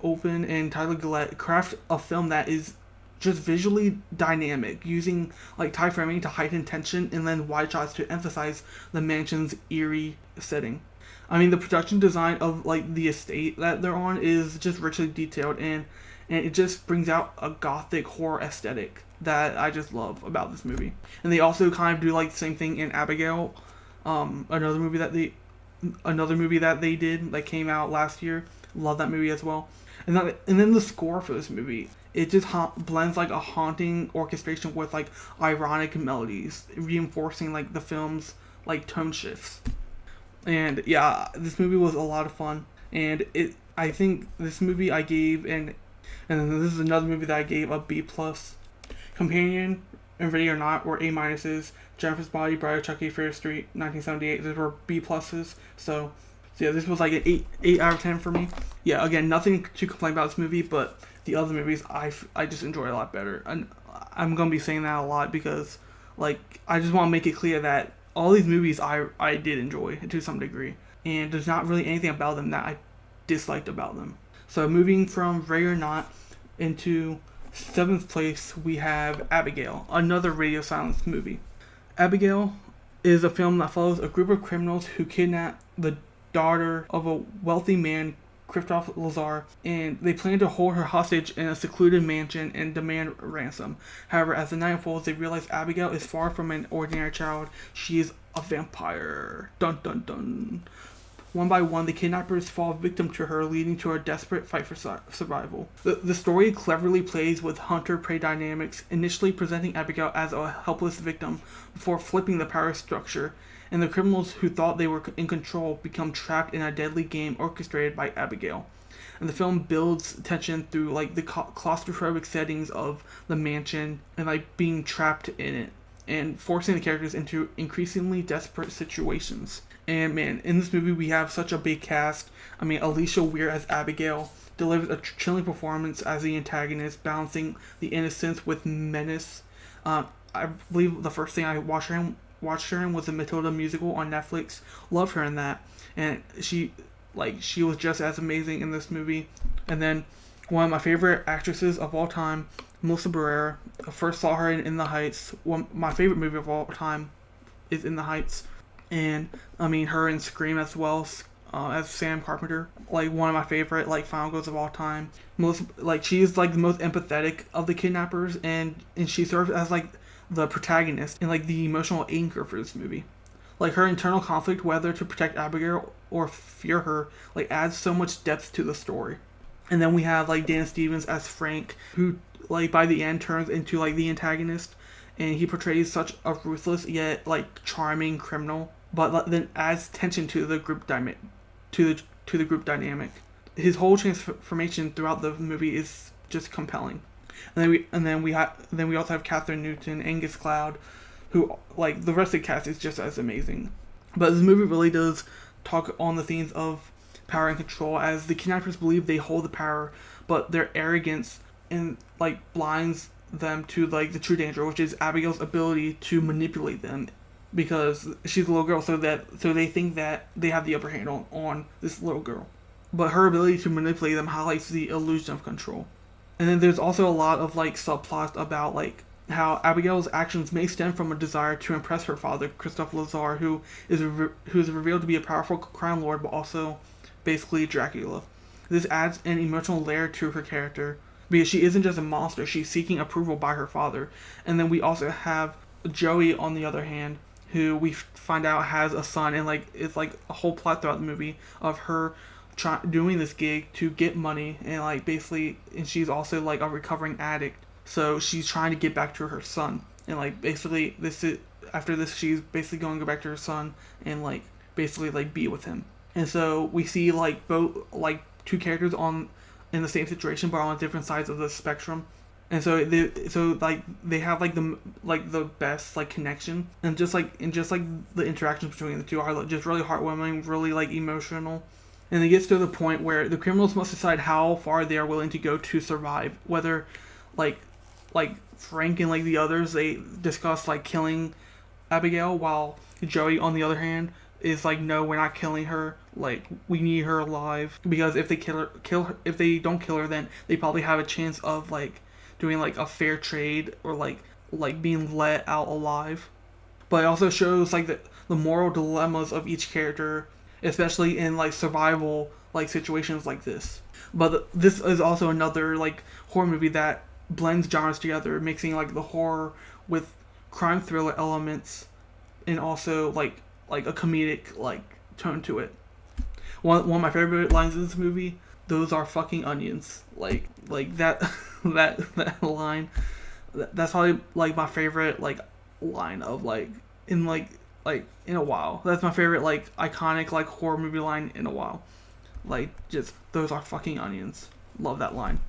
Speaker 1: Open, and Tyler Gillette craft a film that is just visually dynamic, using like tie framing to heighten tension and then wide shots to emphasize the mansion's eerie setting. I mean, the production design of like the estate that they're on is just richly detailed, and it just brings out a gothic horror aesthetic that I just love about this movie. And they also kind of do like the same thing in Abigail, another movie that they did that came out last year. Love that movie as well. And then the score for this movie, it just blends like a haunting orchestration with like ironic melodies, reinforcing like the film's like tone shifts. And yeah, this movie was a lot of fun. And I think this movie I gave, and this is another movie that I gave a B+. Companion and Ready or Not were A-minuses. Jennifer's Body, Bride of Chucky, Fear Street, 1978, those were B+. So yeah, this was like an 8 out of 10 for me. Yeah, again, nothing to complain about this movie, but the other movies I just enjoy a lot better. And I'm going to be saying that a lot because like I just want to make it clear that all these movies I did enjoy to some degree. And there's not really anything about them that I disliked about them. So moving from Ready or Not into 7th place, we have Abigail, another radio silence movie. Abigail is a film that follows a group of criminals who kidnap the daughter of a wealthy man, Christoph Lazar, and they plan to hold her hostage in a secluded mansion and demand ransom. However, as the night unfolds, they realize Abigail is far from an ordinary child. She is a vampire. Dun dun dun. One by one, the kidnappers fall victim to her, leading to a desperate fight for survival. The story cleverly plays with hunter-prey dynamics, initially presenting Abigail as a helpless victim before flipping the power structure, and the criminals who thought they were in control become trapped in a deadly game orchestrated by Abigail. And the film builds tension through like the claustrophobic settings of the mansion and like being trapped in it, and forcing the characters into increasingly desperate situations. And man, in this movie we have such a big cast. I mean, Alicia Weir as Abigail delivers a chilling performance as the antagonist, balancing the innocence with menace. I believe the first thing I watched her in was the Matilda musical on Netflix. Loved her in that, and she like she was just as amazing in this movie. And then one of my favorite actresses of all time, Melissa Barrera. I first saw her in The Heights. My favorite movie of all time is In the Heights, and I mean her in Scream as well, as Sam Carpenter. Like one of my favorite like final girls of all time. Melissa, like she's like the most empathetic of the kidnappers, and she serves as like the protagonist and like the emotional anchor for this movie. Like her internal conflict, whether to protect Abigail or fear her, like adds so much depth to the story. And then we have like Dana Stevens as Frank, who like by the end turns into like the antagonist, and he portrays such a ruthless yet like charming criminal, but then adds tension to the group to the group dynamic. His whole transformation throughout the movie is just compelling. And then we also have Catherine Newton, Angus Cloud, who like the rest of the cast is just as amazing. But this movie really does talk on the themes of power and control, as the kidnappers believe they hold the power, but their arrogance and like blinds them to like the true danger, which is Abigail's ability to manipulate them, because she's a little girl, so they think that they have the upper hand on this little girl. But her ability to manipulate them highlights the illusion of control. And then there's also a lot of like subplots about like how Abigail's actions may stem from a desire to impress her father, Christophe Lazar, who is revealed to be a powerful crime lord, but also basically Dracula. This adds an emotional layer to her character, because she isn't just a monster, she's seeking approval by her father. And then we also have Joey, on the other hand, who we find out has a son, and like it's like a whole plot throughout the movie of her doing this gig to get money, and like basically, and she's also like a recovering addict, so she's trying to get back to her son, and like basically after this she's basically going to go back to her son and like basically like be with him. And so we see like both like two characters in the same situation but on different sides of the spectrum. And so they have like the best like connection, and just like the interactions between the two are just really heartwarming, really like emotional. And it gets to the point where the criminals must decide how far they are willing to go to survive. Whether like Frank and like the others, they discuss like killing Abigail, while Joey, on the other hand, is like, no, we're not killing her. Like, we need her alive, because if they if they don't kill her, then they probably have a chance of like doing like a fair trade, or like being let out alive. But it also shows like the moral dilemmas of each character, especially in like survival like situations like this. But this is also another like horror movie that blends genres together, mixing like the horror with crime thriller elements, and also like a comedic like tone to it. One of my favorite lines in this movie: "Those are fucking onions." Like that that line. That's probably like my favorite like line of like in a while. That's my favorite like iconic like horror movie line in a while. Like, just, "Those are fucking onions." Love that line.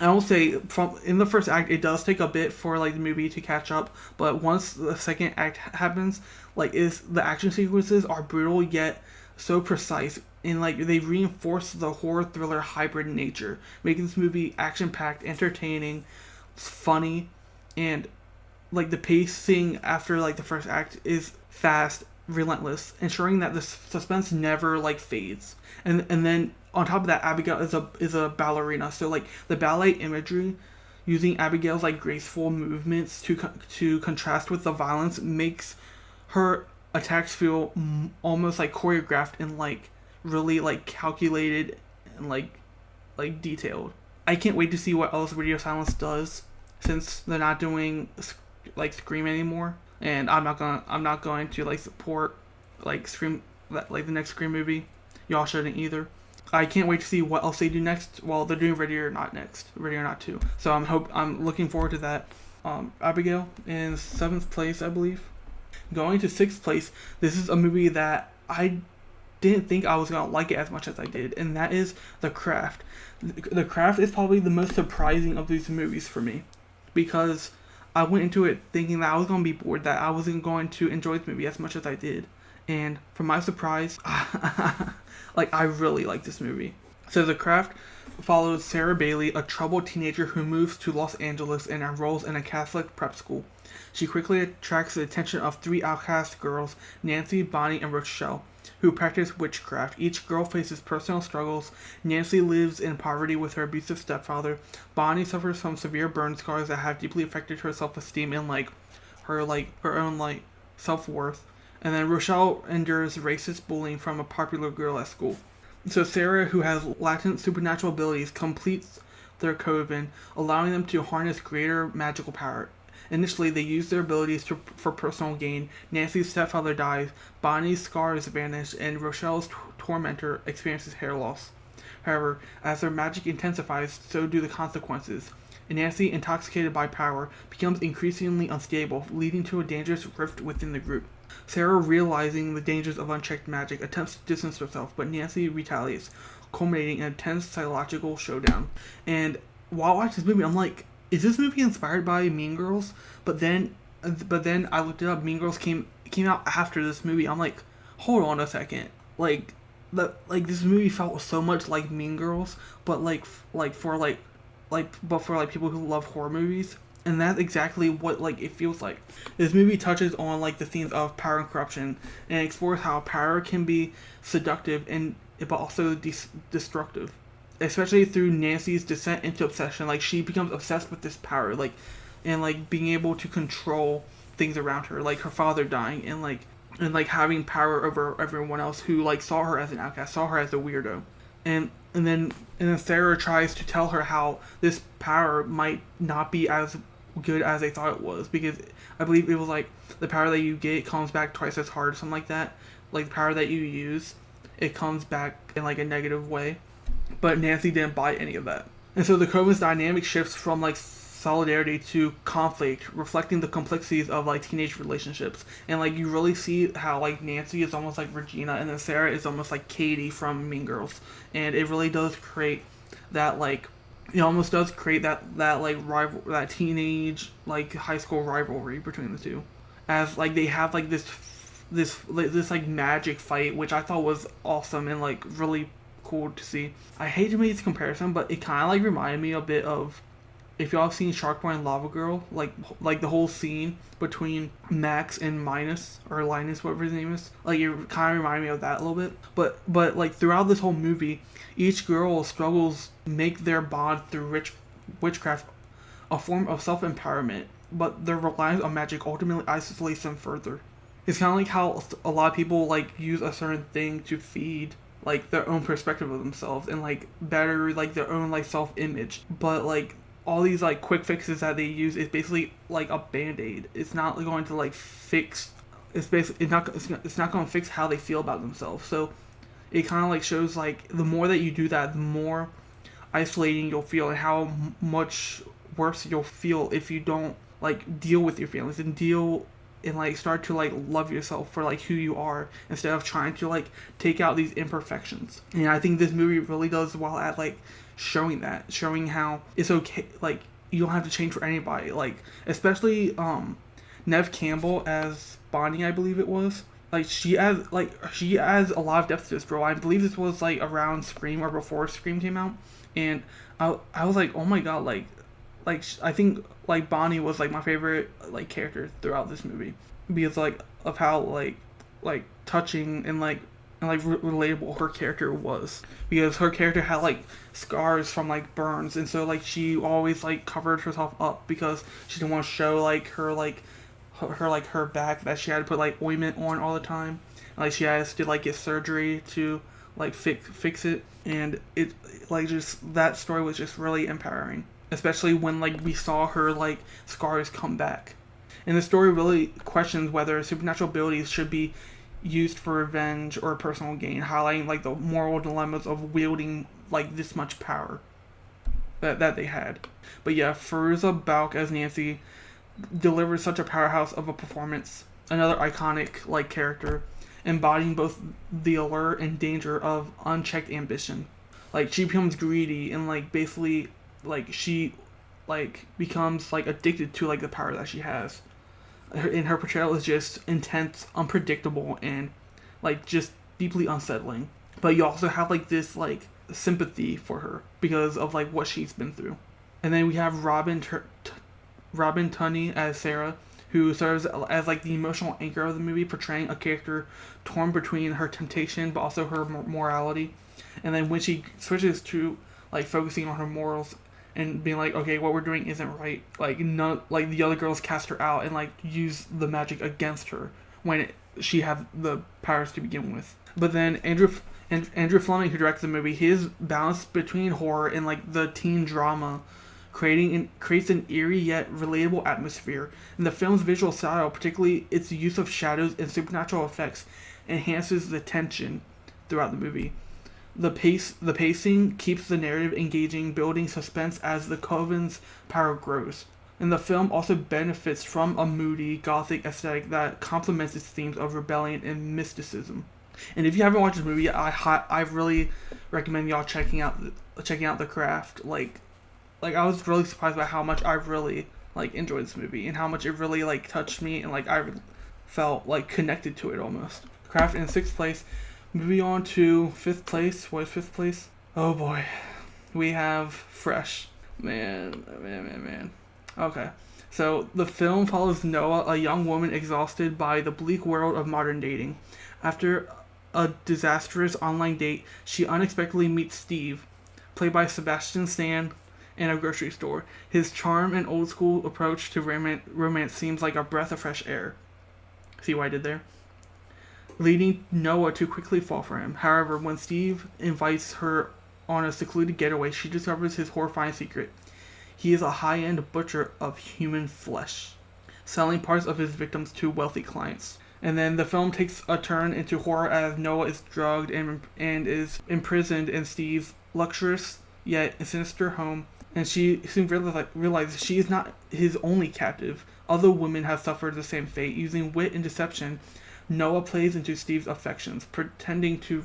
Speaker 1: I will say, in the first act, it does take a bit for like the movie to catch up, but once the second act happens, like the action sequences are brutal yet so precise, and like they reinforce the horror thriller hybrid nature, making this movie action packed, entertaining, funny, and like the pacing after like the first act is fast, relentless, ensuring that the suspense never like fades. And then on top of that, Abigail is a ballerina, so like the ballet imagery, using Abigail's like graceful movements to contrast with the violence, makes her attacks feel almost like choreographed and like really like calculated and like detailed. I can't wait to see what else Radio Silence does, since they're not doing like Scream anymore, and I'm not going to like support like Scream, like the next Scream movie. Y'all shouldn't either. I can't wait to see what else they do next. Well, they're doing Ready or Not next, Ready or Not 2. So I'm looking forward to that. Abigail in 7th place, I believe. Going to 6th place, this is a movie that I didn't think I was gonna like it as much as I did, and that is The Craft. The Craft is probably the most surprising of these movies for me, because I went into it thinking that I was gonna be bored, that I wasn't going to enjoy the movie as much as I did. And for my surprise, like, I really like this movie. So The Craft follows Sarah Bailey, a troubled teenager who moves to Los Angeles and enrolls in a Catholic prep school. She quickly attracts the attention of 3 outcast girls, Nancy, Bonnie, and Rochelle, who practice witchcraft. Each girl faces personal struggles. Nancy lives in poverty with her abusive stepfather. Bonnie suffers from severe burn scars that have deeply affected her self-esteem and her own self-worth. And then Rochelle endures racist bullying from a popular girl at school. So Sarah, who has latent supernatural abilities, completes their coven, allowing them to harness greater magical power. Initially, they use their abilities for personal gain. Nancy's stepfather dies, Bonnie's scars vanish, and Rochelle's tormentor experiences hair loss. However, as their magic intensifies, so do the consequences. Nancy, intoxicated by power, becomes increasingly unstable, leading to a dangerous rift within the group. Sarah, realizing the dangers of unchecked magic, attempts to distance herself, but Nancy retaliates, culminating in a tense psychological showdown. And while watching this movie, I'm like, is this movie inspired by Mean Girls? But then I looked it up. Mean Girls came out after this movie. I'm like, hold on a second. This movie felt so much like Mean Girls, but for people who love horror movies. And that's exactly what it feels like. This movie touches on the themes of power and corruption, and explores how power can be seductive and but also destructive. Especially through Nancy's descent into obsession. She becomes obsessed with this power, and being able to control things around her, like her father dying, and having power over everyone else who saw her as an outcast, saw her as a weirdo. And then Sarah tries to tell her how this power might not be as good as they thought it was, because I believe it was the power that you get comes back twice as hard, something like that. The power that you use, it comes back in a negative way. But Nancy didn't buy any of that. And so the coven's dynamic shifts from solidarity to conflict, reflecting the complexities of teenage relationships. And you really see how Nancy is almost like Regina, and then Sarah is almost like Katie from Mean Girls. And it really does create that it almost does create that rival, that teenage high school rivalry between the two, as they have this magic fight, which I thought was awesome and really cool to see. I hate to make this comparison, but it kind of reminded me a bit of, if y'all have seen Shark Boy and Lava Girl, the whole scene between Max and Linus, whatever his name is, it kind of reminded me of that a little bit. But throughout this whole movie, each girl struggles to make their bond through witchcraft a form of self-empowerment, but their reliance on magic ultimately isolates them further. It's kind of how a lot of people use a certain thing to feed their own perspective of themselves and better their own self-image, but all these quick fixes that they use is basically a band-aid. It's not going to fix. It's not going to fix how they feel about themselves. So it kind of shows the more that you do that, the more isolating you'll feel, and how much worse you'll feel if you don't deal with your feelings and start to love yourself for who you are, instead of trying to take out these imperfections. And I think this movie really does well at showing how it's okay, you don't have to change for anybody, especially Neve Campbell as Bonnie, I believe it was. She adds a lot of depth to this role. I believe this was around Scream or before Scream came out, and I was oh my god, I think Bonnie was my favorite character throughout this movie, because of how touching and relatable her character was, because her character had scars from burns, and so she always covered herself up because she didn't want to show her back, that she had to put ointment on all the time, she has to get surgery to fix it. And it just, that story was just really empowering, especially when we saw her scars come back. And the story really questions whether supernatural abilities should be used for revenge or personal gain, highlighting the moral dilemmas of wielding this much power that they had. But yeah, Fairuza Balk as Nancy delivers such a powerhouse of a performance, another iconic character, embodying both the allure and danger of unchecked ambition. She becomes greedy and basically she becomes addicted to the power that she has. Her portrayal is just intense, unpredictable, and just deeply unsettling. But you also have this sympathy for her because of what she's been through. And then we have Robin Tunney as Sarah, who serves as like the emotional anchor of the movie, portraying a character torn between her temptation but also her morality. And then when she switches to like focusing on her morals and being like, okay, what we're doing isn't right, like none, like the other girls cast her out and like use the magic against her when she had the powers to begin with. But then Andrew Fleming, who directs the movie, his balance between horror and like the teen drama creates an eerie yet relatable atmosphere. And the film's visual style, particularly its use of shadows and supernatural effects, enhances the tension throughout the movie. The pacing keeps the narrative engaging, building suspense as the Coven's power grows. And the film also benefits from a moody, gothic aesthetic that complements its themes of rebellion and mysticism. And if you haven't watched this movie, I really recommend y'all checking out The Craft. Like I was really surprised by how much I really like enjoyed this movie and how much it really like touched me and like I felt like connected to it almost. The Craft in 6th place. Moving on to 5th place. What is 5th place? Oh boy, we have Fresh. Man. Okay. So the film follows Noah, a young woman exhausted by the bleak world of modern dating. After a disastrous online date, she unexpectedly meets Steve, played by Sebastian Stan, in a grocery store. His charm and old school approach to romance seems like a breath of fresh air. See what I did there? Leading Noah to quickly fall for him. However, when Steve invites her on a secluded getaway, she discovers his horrifying secret. He is a high-end butcher of human flesh, selling parts of his victims to wealthy clients. And then the film takes a turn into horror as Noah is drugged and is imprisoned in Steve's luxurious yet sinister home. And she soon realizes she is not his only captive. Other women have suffered the same fate. Using wit and deception, Noah plays into Steve's affections, pretending to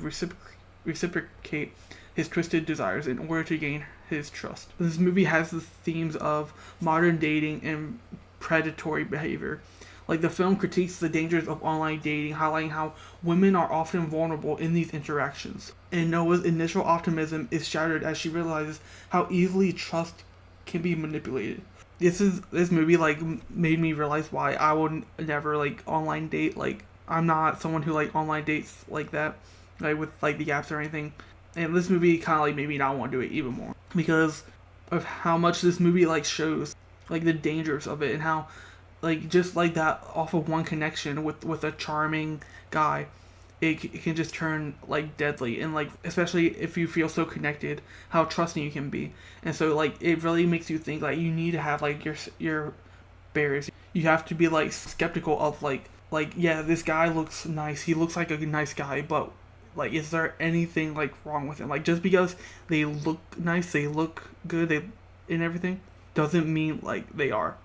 Speaker 1: reciprocate his twisted desires in order to gain his trust. This movie has the themes of modern dating and predatory behavior. Like, the film critiques the dangers of online dating, highlighting how women are often vulnerable in these interactions. And Noah's initial optimism is shattered as she realizes how easily trust can be manipulated. This movie like made me realize why I would never like online date. Like, I'm not someone who like online dates like that, like with like the apps or anything. And this movie kind of like made me not want to do it even more because of how much this movie like shows like the dangers of it and how like just like that off of one connection with a charming guy, it can just turn like deadly. And like especially if you feel so connected, how trusting you can be. And so like it really makes you think like you need to have like your barriers. You have to be like skeptical of like yeah, this guy looks nice, he looks like a nice guy, but like is there anything like wrong with him? Like just because they look nice, they look good, and everything doesn't mean like they are.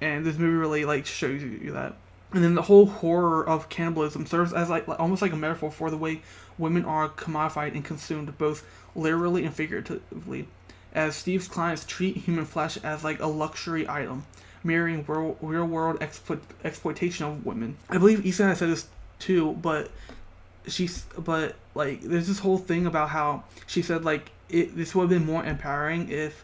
Speaker 1: And this movie really like shows you that. And then the whole horror of cannibalism serves as like almost like a metaphor for the way women are commodified and consumed both literally and figuratively, as Steve's clients treat human flesh as like a luxury item, mirroring real world exploitation of women. I believe Issa has said this too, but like there's this whole thing about how she said like this would have been more empowering if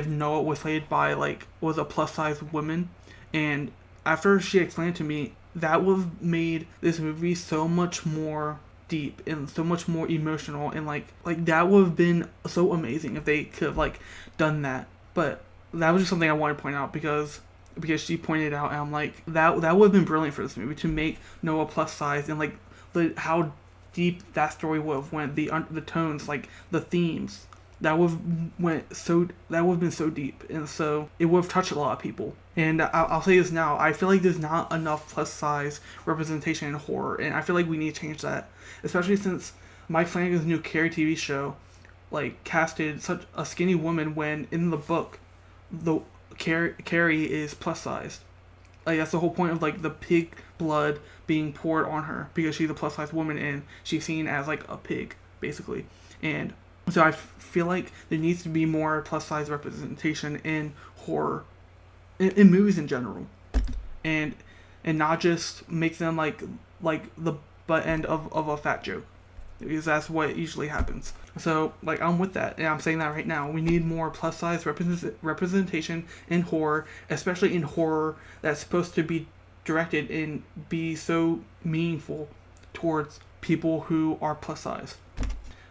Speaker 1: Noah was played by was a plus size woman. And after she explained to me, that would have made this movie so much more deep and so much more emotional, and like that would have been so amazing if they could have done that. But that was just something I wanted to point out because she pointed it out, and I'm like that would have been brilliant for this movie to make Noah plus size, and how deep that story would have went, the tones, the themes. That would have been so deep, and so it would have touched a lot of people. And I'll say this now, I feel like there's not enough plus size representation in horror, and I feel like we need to change that, especially since Mike Flanagan's new Carrie TV show casted such a skinny woman when in the book the Carrie is plus sized. That's the whole point of the pig blood being poured on her, because she's a plus size woman and she's seen as a pig basically. And so I feel like there needs to be more plus size representation in horror, in movies in general, and not just make them like the butt end of a fat joke. because that's what usually happens. So, like, I'm with that, and I'm saying that right now. We need more plus size representation in horror, especially in horror that's supposed to be directed and be so meaningful towards people who are plus size.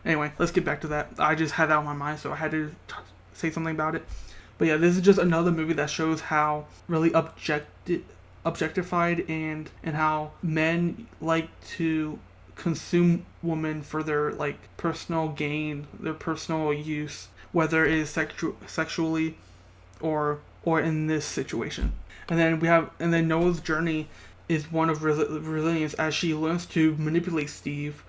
Speaker 1: Anyway, let's get back to that. I just had that on my mind, so I had to say something about it. But yeah, this is just another movie that shows how really objectified and how men like to consume women for their like personal gain, their personal use, whether it is sexually or in this situation. And then Noah's journey is one of resilience as she learns to manipulate Steve's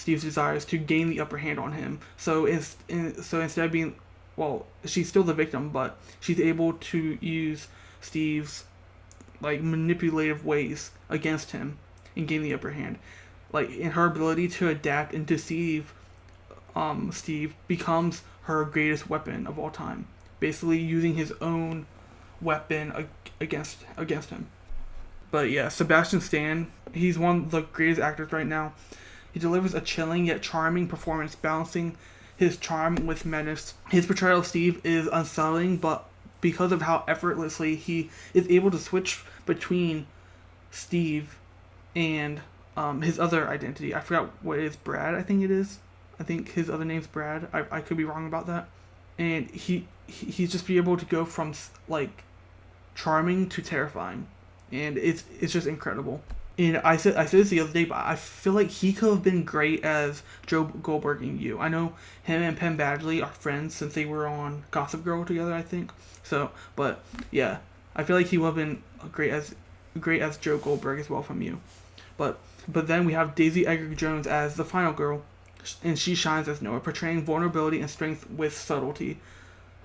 Speaker 1: desires to gain the upper hand on him. So instead of being, well, she's still the victim, but she's able to use Steve's like manipulative ways against him and gain the upper hand. Like, in her ability to adapt and deceive Steve becomes her greatest weapon of all time. Basically using his own weapon against him. But yeah, Sebastian Stan, he's one of the greatest actors right now. He delivers a chilling yet charming performance, balancing his charm with menace. His portrayal of Steve is unsettling, but because of how effortlessly he is able to switch between Steve and his other identity. I forgot what it is. Brad, I think it is. I think his other name's Brad. I could be wrong about that. And he's just be able to go from like charming to terrifying, and it's just incredible. And I said this the other day, but I feel like he could have been great as Joe Goldberg in You. I know him and Penn Badgley are friends since they were on Gossip Girl together, I think. So, but yeah, I feel like he would have been great as Joe Goldberg as well from You. But then we have Daisy Edgar Jones as the final girl, and she shines as Noah, portraying vulnerability and strength with subtlety.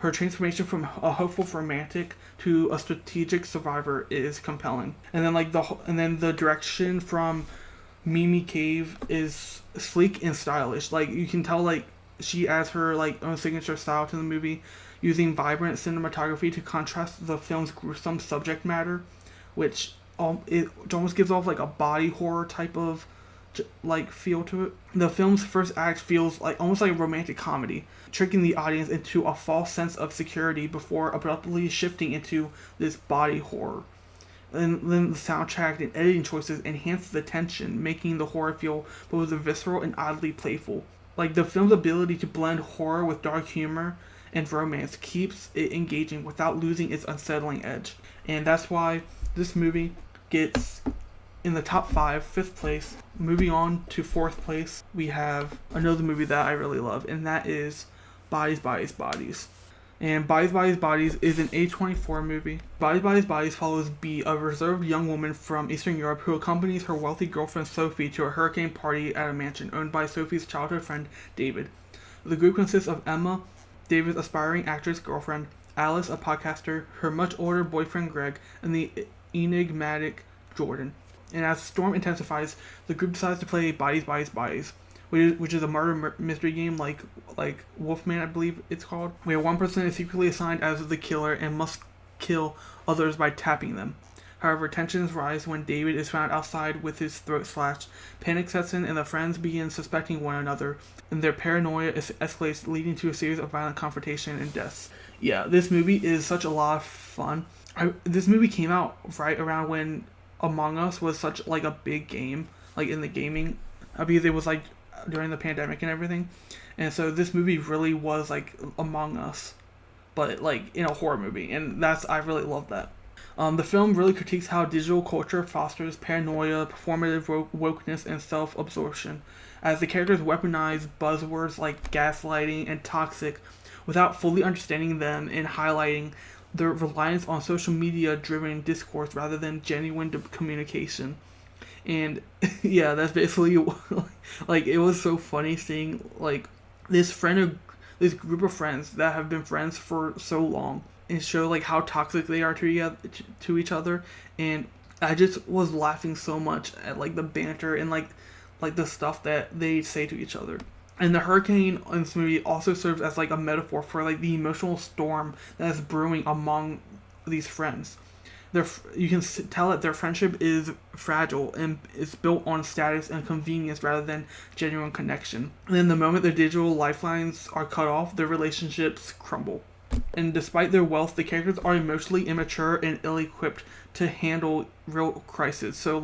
Speaker 1: Her transformation from a hopeful romantic to a strategic survivor is compelling. And then the direction from Mimi Cave is sleek and stylish. Like, you can tell like she adds her like own signature style to the movie, using vibrant cinematography to contrast the film's gruesome subject matter, which it almost gives off like a body horror type of like feel to it. The film's first act feels like almost like a romantic comedy, tricking the audience into a false sense of security before abruptly shifting into this body horror. And then the soundtrack and editing choices enhance the tension, making the horror feel both visceral and oddly playful. Like, the film's ability to blend horror with dark humor and romance keeps it engaging without losing its unsettling edge. And that's why this movie gets in the top 5, 5th place. Moving on to 4th place, we have another movie that I really love, and that is Bodies, Bodies, Bodies. And Bodies, Bodies, Bodies is an A24 movie. Bodies, Bodies, Bodies follows B, a reserved young woman from Eastern Europe who accompanies her wealthy girlfriend Sophie to a hurricane party at a mansion owned by Sophie's childhood friend David. The group consists of Emma, David's aspiring actress girlfriend, Alice, a podcaster, her much older boyfriend Greg, and the enigmatic Jordan. And as the storm intensifies, the group decides to play Bodies, Bodies, Bodies, which is a murder mystery game like Wolfman, I believe it's called, where one person is secretly assigned as the killer and must kill others by tapping them. However, tensions rise when David is found outside with his throat slashed. Panic sets in and the friends begin suspecting one another, and their paranoia escalates, leading to a series of violent confrontation and deaths. Yeah, this movie is such a lot of fun. This movie came out right around when Among Us was such like a big game, like in the gaming, because it was like during the pandemic and everything, and so this movie really was like Among Us, but like in a horror movie, and I really love that. The film really critiques how digital culture fosters paranoia, performative wokeness, and self-absorption, as the characters weaponize buzzwords like gaslighting and toxic without fully understanding them, and highlighting the reliance on social media-driven discourse rather than genuine communication. And yeah, that's basically like, it was so funny seeing like this group of friends that have been friends for so long, and show like how toxic they are to each other. And I just was laughing so much at like the banter and like the stuff that they say to each other. And the hurricane in this movie also serves as like a metaphor for like the emotional storm that is brewing among these friends. you can tell that their friendship is fragile and is built on status and convenience rather than genuine connection. And then the moment their digital lifelines are cut off, their relationships crumble. And despite their wealth, the characters are emotionally immature and ill-equipped to handle real crisis. So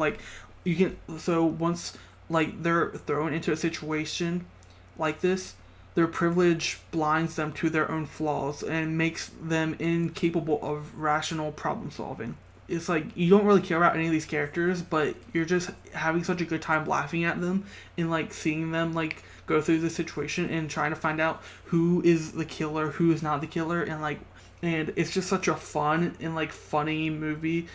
Speaker 1: once they're thrown into a situation like this, their privilege blinds them to their own flaws and makes them incapable of rational problem solving. It's like you don't really care about any of these characters, but you're just having such a good time laughing at them and seeing them go through the situation and trying to find out who is the killer, who is not the killer, and it's just such a fun and funny movie,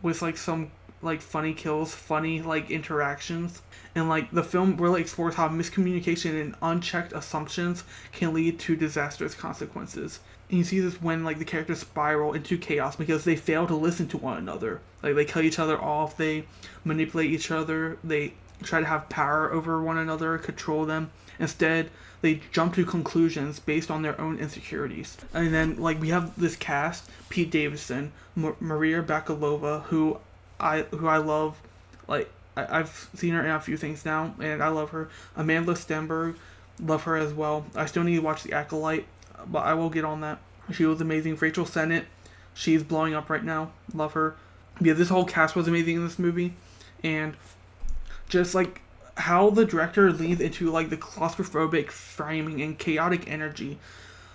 Speaker 1: with some funny kills, funny interactions, and the film really explores how miscommunication and unchecked assumptions can lead to disastrous consequences. And you see this when the characters spiral into chaos because they fail to listen to one another. They cut each other off, they manipulate each other, they try to have power over one another, control them. Instead, they jump to conclusions based on their own insecurities. And then we have this cast: Pete Davidson, Maria Bakalova, who I love. I've seen her in a few things now, and I love her. Amanda Stenberg, love her as well. I still need to watch The Acolyte, but I will get on that. She was amazing. Rachel Sennett, she's blowing up right now. Love her. Yeah, this whole cast was amazing in this movie, and just how the director leans into the claustrophobic framing and chaotic energy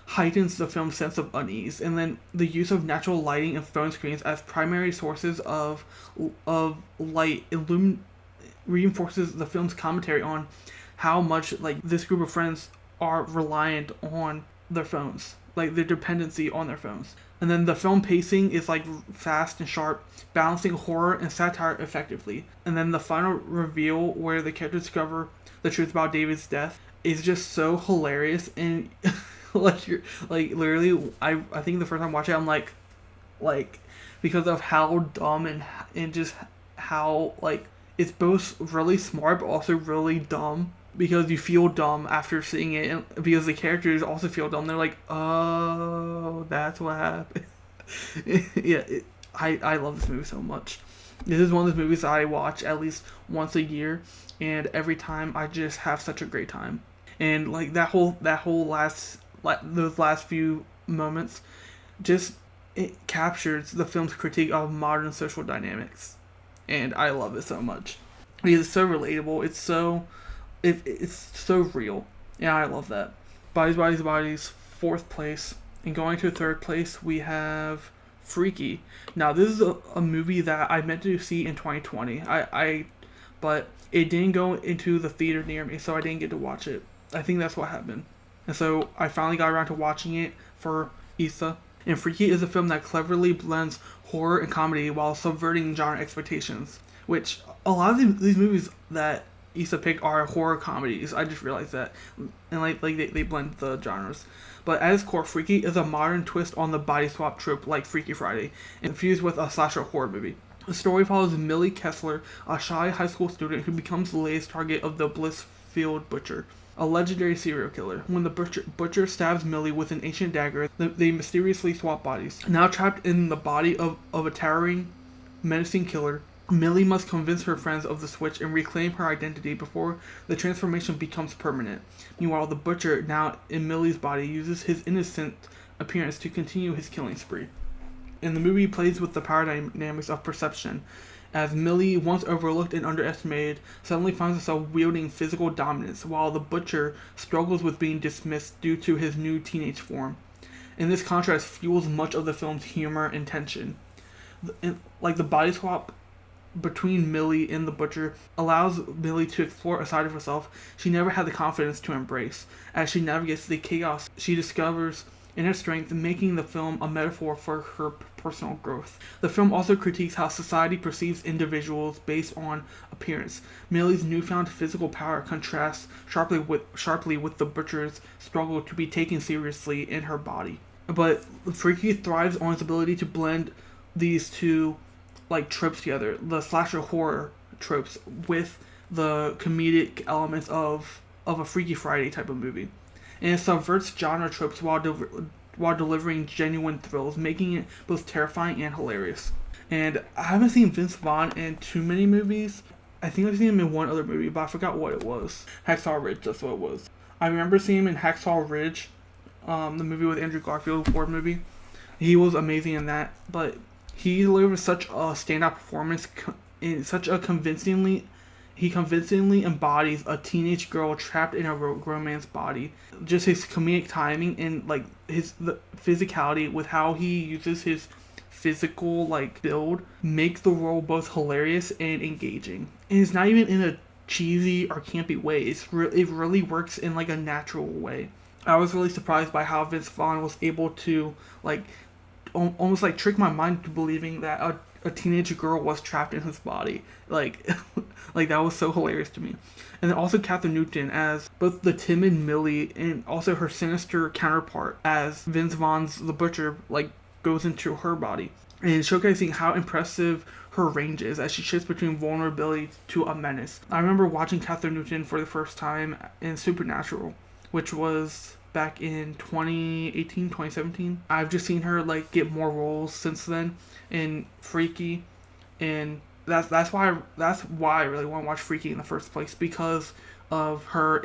Speaker 1: heightens the film's sense of unease. And then the use of natural lighting and phone screens as primary sources of light reinforces the film's commentary on how much this group of friends are reliant on their phones, their dependency on their phones. And then the film pacing is fast and sharp, balancing horror and satire effectively. And then the final reveal where the characters discover the truth about David's death is just so hilarious. And literally, I think the first time I watched it, I'm because of how dumb and just how it's both really smart but also really dumb, because you feel dumb after seeing it, and because the characters also feel dumb. They're oh, that's what happened. Yeah, I love this movie so much. This is one of those movies that I watch at least once a year, and every time I just have such a great time. And those last few moments, just it captures the film's critique of modern social dynamics, and I love it so much. It's so relatable. It's so real. Yeah, I love that. Bodies, fourth place. And going to third place, we have Freaky. Now, this is a movie that I meant to see in 2020. But it didn't go into the theater near me, so I didn't get to watch it. I think that's what happened. And so I finally got around to watching it for Issa. And Freaky is a film that cleverly blends horror and comedy while subverting genre expectations, which a lot of these movies that Issa picked are horror comedies. I just realized that. And they blend the genres. But at its core, Freaky is a modern twist on the body swap trope like Freaky Friday, infused with a slasher horror movie. The story follows Millie Kessler, a shy high school student who becomes the latest target of the Blissfield Butcher, a legendary serial killer. When the butcher stabs Millie with an ancient dagger, they mysteriously swap bodies. Now trapped in the body of a towering, menacing killer, Millie must convince her friends of the switch and reclaim her identity before the transformation becomes permanent. Meanwhile, the butcher, now in Millie's body, uses his innocent appearance to continue his killing spree. And the movie plays with the power dynamics of perception, as Millie, once overlooked and underestimated, suddenly finds herself wielding physical dominance, while the butcher struggles with being dismissed due to his new teenage form. And this contrast fuels much of the film's humor and tension. The body swap between Millie and the butcher allows Millie to explore a side of herself she never had the confidence to embrace. As she navigates the chaos, she discovers inner strength, making the film a metaphor for her personal growth. The film also critiques how society perceives individuals based on appearance. Millie's newfound physical power contrasts sharply with the butcher's struggle to be taken seriously in her body. But Freaky thrives on its ability to blend these two tropes together, the slasher horror tropes with the comedic elements of a Freaky Friday type of movie. And it subverts genre tropes while while delivering genuine thrills, making it both terrifying and hilarious. And I haven't seen Vince Vaughn in too many movies. I think I've seen him in one other movie, but I forgot what it was. Hacksaw Ridge, that's what it was. I remember seeing him in Hacksaw Ridge, the movie with Andrew Garfield, Ford movie. He was amazing in that, but he delivered such a standout performance in such a convincingly embodies a teenage girl trapped in a romance body. Just his comedic timing and like the physicality with how he uses his physical like build makes the role both hilarious and engaging. And it's not even in a cheesy or campy way. It really works in like a natural way. I was really surprised by how Vince Vaughn was able to like almost like trick my mind to believing that a teenage girl was trapped in his body. Like like that was so hilarious to me. And then also Katherine Newton as both the timid Millie and also her sinister counterpart as Vince Vaughn's the Butcher like goes into her body. And showcasing how impressive her range is as she shifts between vulnerability to a menace. I remember watching Katherine Newton for the first time in Supernatural, which was back in 2018, 2017. I've just seen her like get more roles since then in Freaky, and that's why I really want to watch Freaky in the first place, because of her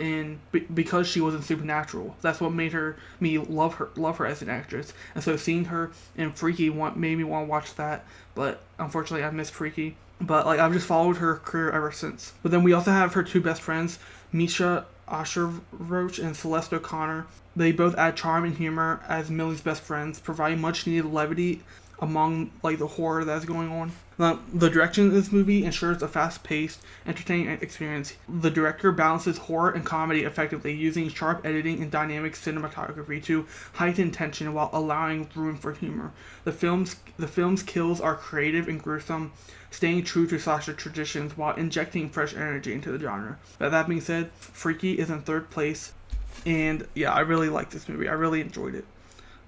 Speaker 1: because she was in Supernatural. That's what made me love her as an actress. And so seeing her in Freaky made me want to watch that, but unfortunately I missed Freaky. But like I've just followed her career ever since. But then we also have her two best friends, Misha Roach and Celeste O'Connor. They both add charm and humor as Millie's best friends, providing much needed levity among like the horror that's going on. Now, the direction of this movie ensures a fast-paced, entertaining experience. The director balances horror and comedy effectively, using sharp editing and dynamic cinematography to heighten tension while allowing room for humor. The film's kills are creative and gruesome, staying true to slasher traditions while injecting fresh energy into the genre. But that being said, Freaky is in third place, and yeah, I really like this movie. I really enjoyed it.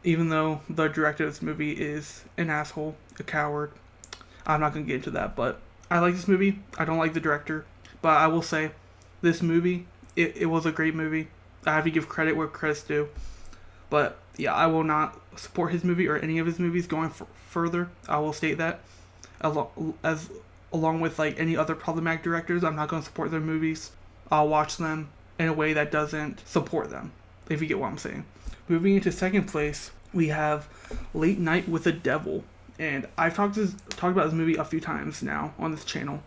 Speaker 1: Even though the director of this movie is an asshole, a coward. I'm not going to get into that, but I like this movie. I don't like the director, but I will say this movie, it was a great movie. I have to give credit where credit's due. But yeah, I will not support his movie or any of his movies going further. I will state that. Along with like any other problematic directors, I'm not going to support their movies. I'll watch them in a way that doesn't support them, if you get what I'm saying. Moving into second place, we have Late Night with the Devil. And I've talked about this movie a few times now on this channel.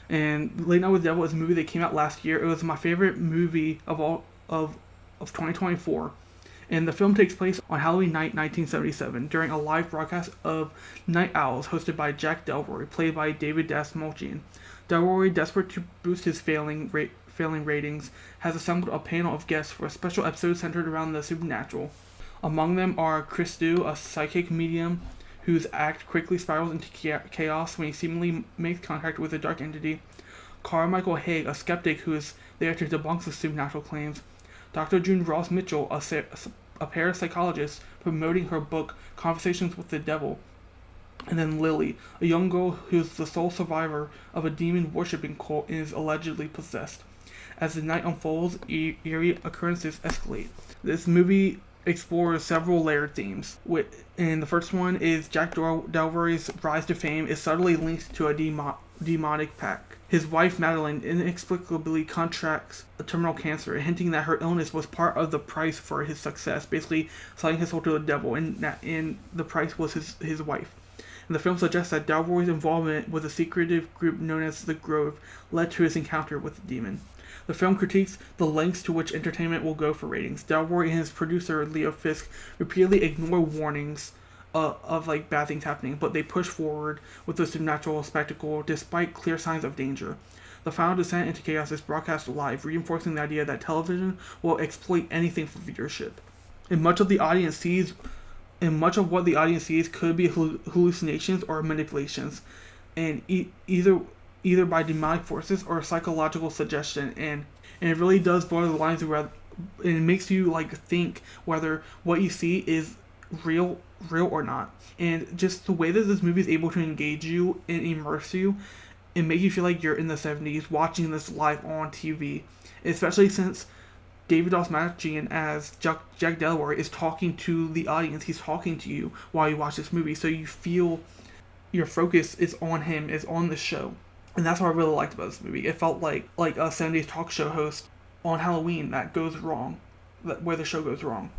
Speaker 1: And Late Night with the Devil is a movie that came out last year. It was my favorite movie of 2024. And the film takes place on Halloween night 1977 during a live broadcast of Night Owls hosted by Jack Delroy, played by David Dastmalchian. Delroy, desperate to boost his failing ratings, has assembled a panel of guests for a special episode centered around the supernatural. Among them are Chris Dew, a psychic medium whose act quickly spirals into chaos when he seemingly makes contact with a dark entity, Carmichael Haig, a skeptic who is there to debunk the supernatural claims, Dr. June Ross Mitchell, a parapsychologist promoting her book Conversations with the Devil, and then Lily, a young girl who is the sole survivor of a demon-worshipping cult and is allegedly possessed. As the night unfolds, eerie occurrences escalate. This movie explores several layered themes. And the first one is Jack Delroy's rise to fame is subtly linked to a demonic pact. His wife Madeline inexplicably contracts a terminal cancer, hinting that her illness was part of the price for his success, basically selling his soul to the devil, and the price was his wife. And the film suggests that Delroy's involvement with a secretive group known as the Grove led to his encounter with the demon. The film critiques the lengths to which entertainment will go for ratings. Delroy and his producer, Leo Fisk, repeatedly ignore warnings of like bad things happening, but they push forward with the supernatural spectacle despite clear signs of danger. The final descent into chaos is broadcast live, reinforcing the idea that television will exploit anything for viewership. And much of what the audience sees could be hallucinations or manipulations, and either by demonic forces or psychological suggestion, and it really does blur the lines and it makes you like think whether what you see is real or not. And just the way that this movie is able to engage you and immerse you and make you feel like you're in the 70s watching this live on TV, especially since David Dastmalchian as Jack Delroy is talking to the audience. He's talking to you while you watch this movie, so you feel your focus is on him, is on the show. And that's what I really liked about this movie. It felt like a 70s talk show host on Halloween that goes wrong, where the show goes wrong.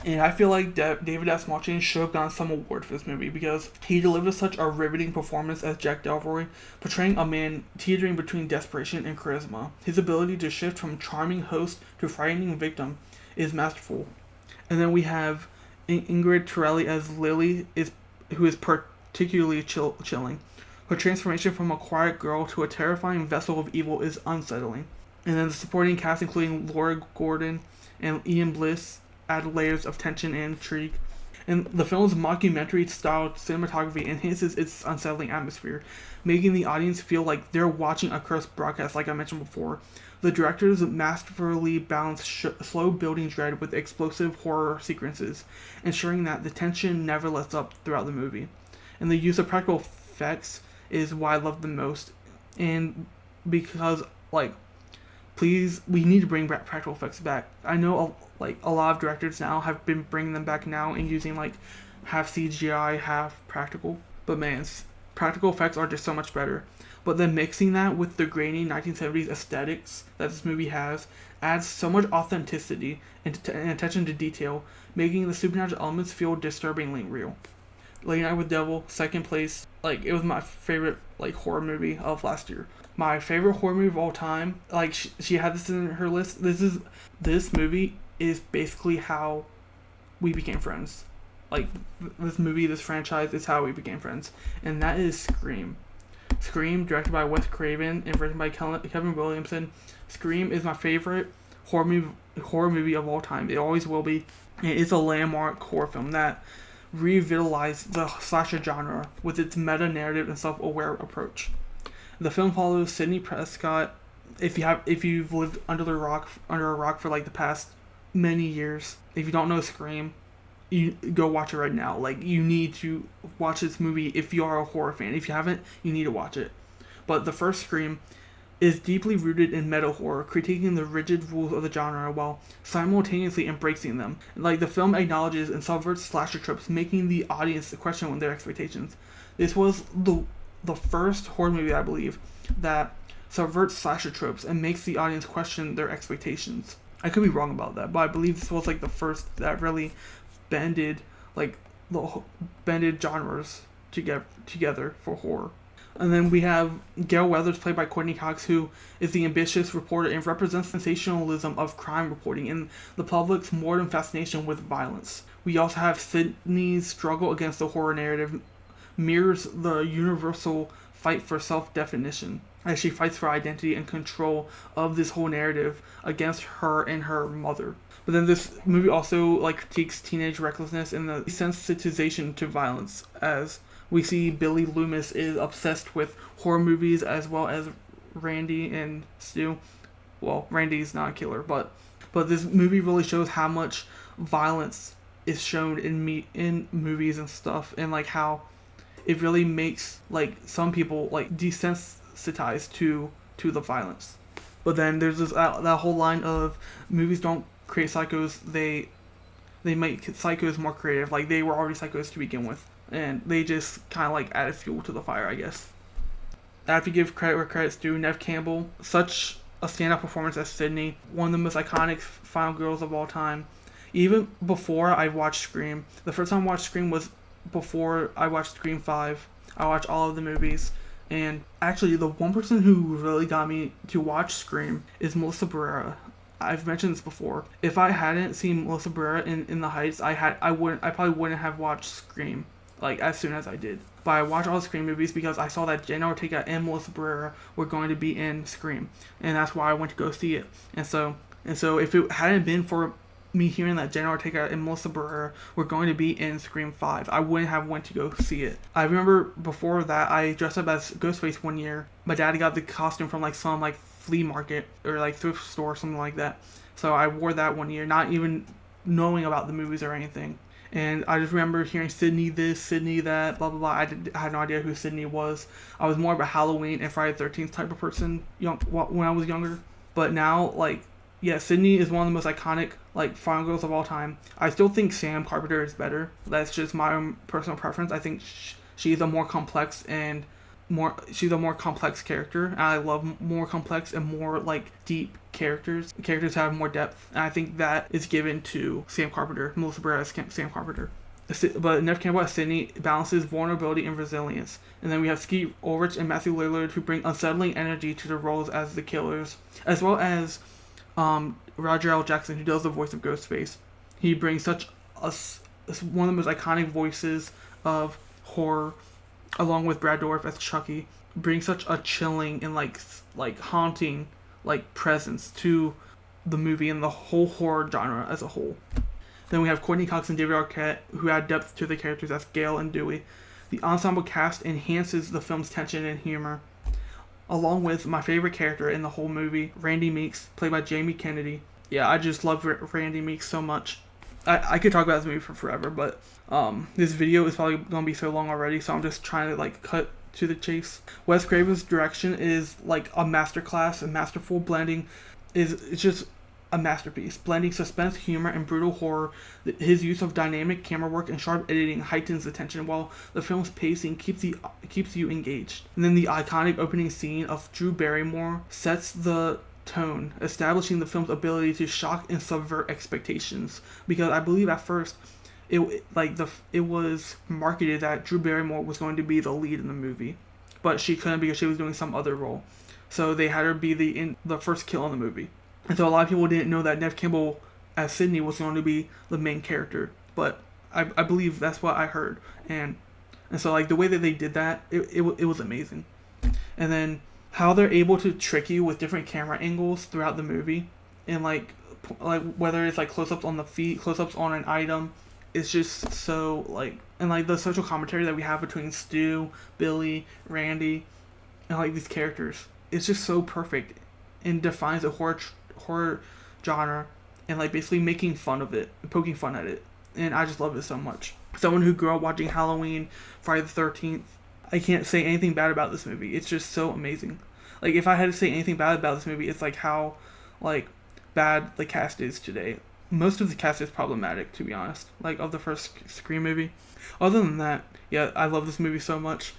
Speaker 1: And I feel like David Dastmalchian should have gotten some award for this movie because he delivered such a riveting performance as Jack Delroy, portraying a man teetering between desperation and charisma. His ability to shift from charming host to frightening victim is masterful. And then we have Ingrid Torelli as Lily, who is particularly chilling. Her transformation from a quiet girl to a terrifying vessel of evil is unsettling. And then the supporting cast, including Laura Gordon and Ian Bliss, add layers of tension and intrigue. And the film's mockumentary-style cinematography enhances its unsettling atmosphere, making the audience feel like they're watching a cursed broadcast, like I mentioned before. The directors masterfully balance slow-building dread with explosive horror sequences, ensuring that the tension never lets up throughout the movie. And the use of practical effects is what I love the most. And because, please, we need to bring back practical effects back. I know a lot of directors now have been bringing them back now and using half CGI, half practical. But man, practical effects are just so much better. But then mixing that with the grainy 1970s aesthetics that this movie has adds so much authenticity and attention to detail, making the supernatural elements feel disturbingly real. Late Night with Devil, second place. It was my favorite horror movie of last year. My favorite horror movie of all time. She had this in her list. This movie is basically how we became friends. This movie, this franchise is how we became friends, and that is Scream. Scream, directed by Wes Craven and written by Kevin Williamson. Scream is my favorite horror movie of all time. It always will be. It is a landmark horror film that revitalized the slasher genre with its meta-narrative and self-aware approach. The film follows Sidney Prescott. If you've lived under a rock for the past many years, if you don't know Scream, you go watch it right now. You need to watch this movie if you are a horror fan. If you haven't, you need to watch it. But the first Scream is deeply rooted in meta horror, critiquing the rigid rules of the genre while simultaneously embracing them. The film acknowledges and subverts slasher tropes, making the audience question their expectations. This was the first horror movie, I believe, that subverts slasher tropes and makes the audience question their expectations. I could be wrong about that, but I believe this was the first that really bended genres together for horror. And then we have Gail Weathers, played by Courtney Cox, who is the ambitious reporter and represents sensationalism of crime reporting and the public's modern fascination with violence. We also have Sydney's struggle against the horror narrative mirrors the universal fight for self-definition as she fights for identity and control of this whole narrative against her and her mother. But then this movie also critiques teenage recklessness and the sensitization to violence, as we see Billy Loomis is obsessed with horror movies as well as Randy and Stu. Well, Randy's not a killer, but this movie really shows how much violence is shown in movies and stuff, and how it really makes some people desensitized to the violence. But then there's that whole line of movies don't create psychos, they make psychos more creative. They were already psychos to begin with, and they just kind of added fuel to the fire, I guess. I have to give credit where credit's due. Neve Campbell, such a standout performance as Sydney, one of the most iconic final girls of all time. Even before I watched Scream, the first time I watched Scream was before I watched Scream 5. I watched all of the movies, and actually the one person who really got me to watch Scream is Melissa Barrera. I've mentioned this before. If I hadn't seen Melissa Barrera in The Heights, I probably wouldn't have watched Scream as soon as I did. But I watched all the Scream movies because I saw that Jenna Ortega and Melissa Barrera were going to be in Scream, and that's why I went to go see it. And so if it hadn't been for me hearing that Jenna Ortega and Melissa Barrera were going to be in Scream 5, I wouldn't have went to go see it. I remember before that, I dressed up as Ghostface one year. My dad got the costume from some flea market or thrift store or something like that. So I wore that one year, not even knowing about the movies or anything. And I just remember hearing Sydney this, Sydney that, blah, blah, blah. I had no idea who Sydney was. I was more of a Halloween and Friday the 13th type of person when I was younger. But now, yeah, Sydney is one of the most iconic like final girls of all time. I still think Sam Carpenter is better. That's just my own personal preference. I think she's a more complex and she's a more complex character. And I love more complex and more like deep characters. Characters have more depth, and I think that is given to Sam Carpenter, Melissa Barrera as Sam Carpenter. But Neve Campbell as Sydney balances vulnerability and resilience. And then we have Skeet Ulrich and Matthew Lillard, who bring unsettling energy to their roles as the killers, as well as Roger L. Jackson, who does the voice of Ghostface. He brings such one of the most iconic voices of horror, along with Brad Dourif as Chucky, brings such a chilling and like haunting like presence to the movie and the whole horror genre as a whole. Then we have Courtney Cox and David Arquette, who add depth to the characters as Gail and Dewey. The ensemble cast enhances the film's tension and humor, along with my favorite character in the whole movie, Randy Meeks, played by Jamie Kennedy. Yeah, I just love Randy Meeks so much. I could talk about this movie for forever, but this video is probably going to be so long already, so I'm just trying to like cut to the chase. Wes Craven's direction is like a masterclass, and masterful blending it's just a masterpiece. Blending suspense, humor, and brutal horror, his use of dynamic camera work and sharp editing heightens the tension, while the film's pacing keeps you engaged. And then the iconic opening scene of Drew Barrymore sets the tone, establishing the film's ability to shock and subvert expectations. Because I believe at first, it was marketed that Drew Barrymore was going to be the lead in the movie, but she couldn't because she was doing some other role. So they had her be the first kill in the movie. And so a lot of people didn't know that Neve Campbell as Sydney was going to be the main character, but I believe that's what I heard, and so like the way that they did that, it was amazing. And then how they're able to trick you with different camera angles throughout the movie, and like whether it's like close-ups on the feet, close-ups on an item, it's just so like, and like the social commentary that we have between Stu, Billy, Randy, and like these characters, it's just so perfect and defines the horror genre, and like basically making fun of it, poking fun at it, and I just love it so much. Someone who grew up watching Halloween, Friday the 13th, I can't say anything bad about this movie. It's just so amazing. Like if I had to say anything bad about this movie, it's like how like bad the cast is today. Most of the cast is problematic, to be honest, like of the first Scream movie. Other than that, yeah, I love this movie so much.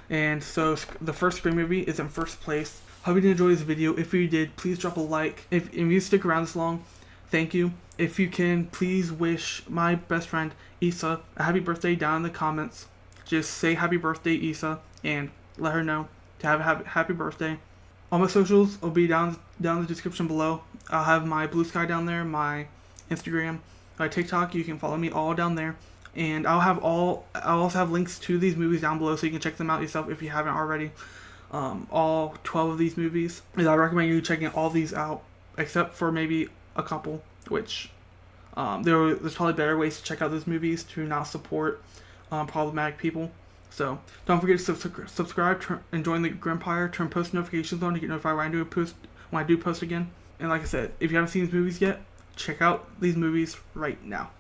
Speaker 1: And so the first Scream movie is in first place. Hope you did enjoy this video. If you did, please drop a like. If you stick around this long, thank you. If you can, please wish my best friend, Issa, a happy birthday down in the comments. Just say happy birthday, Issa, and let her know to have a happy birthday. All my socials will be down in the description below. I'll have my Blue Sky down there, my Instagram, my TikTok. You can follow me all down there. And I'll also have links to these movies down below so you can check them out yourself if you haven't already. All 12 of these movies. And I recommend you checking all these out, except for maybe a couple, which there's probably better ways to check out those movies to not support problematic people. So don't forget to subscribe and join the Grimpire. Turn post notifications on to get notified when I do post again. And like I said, if you haven't seen these movies yet, check out these movies right now.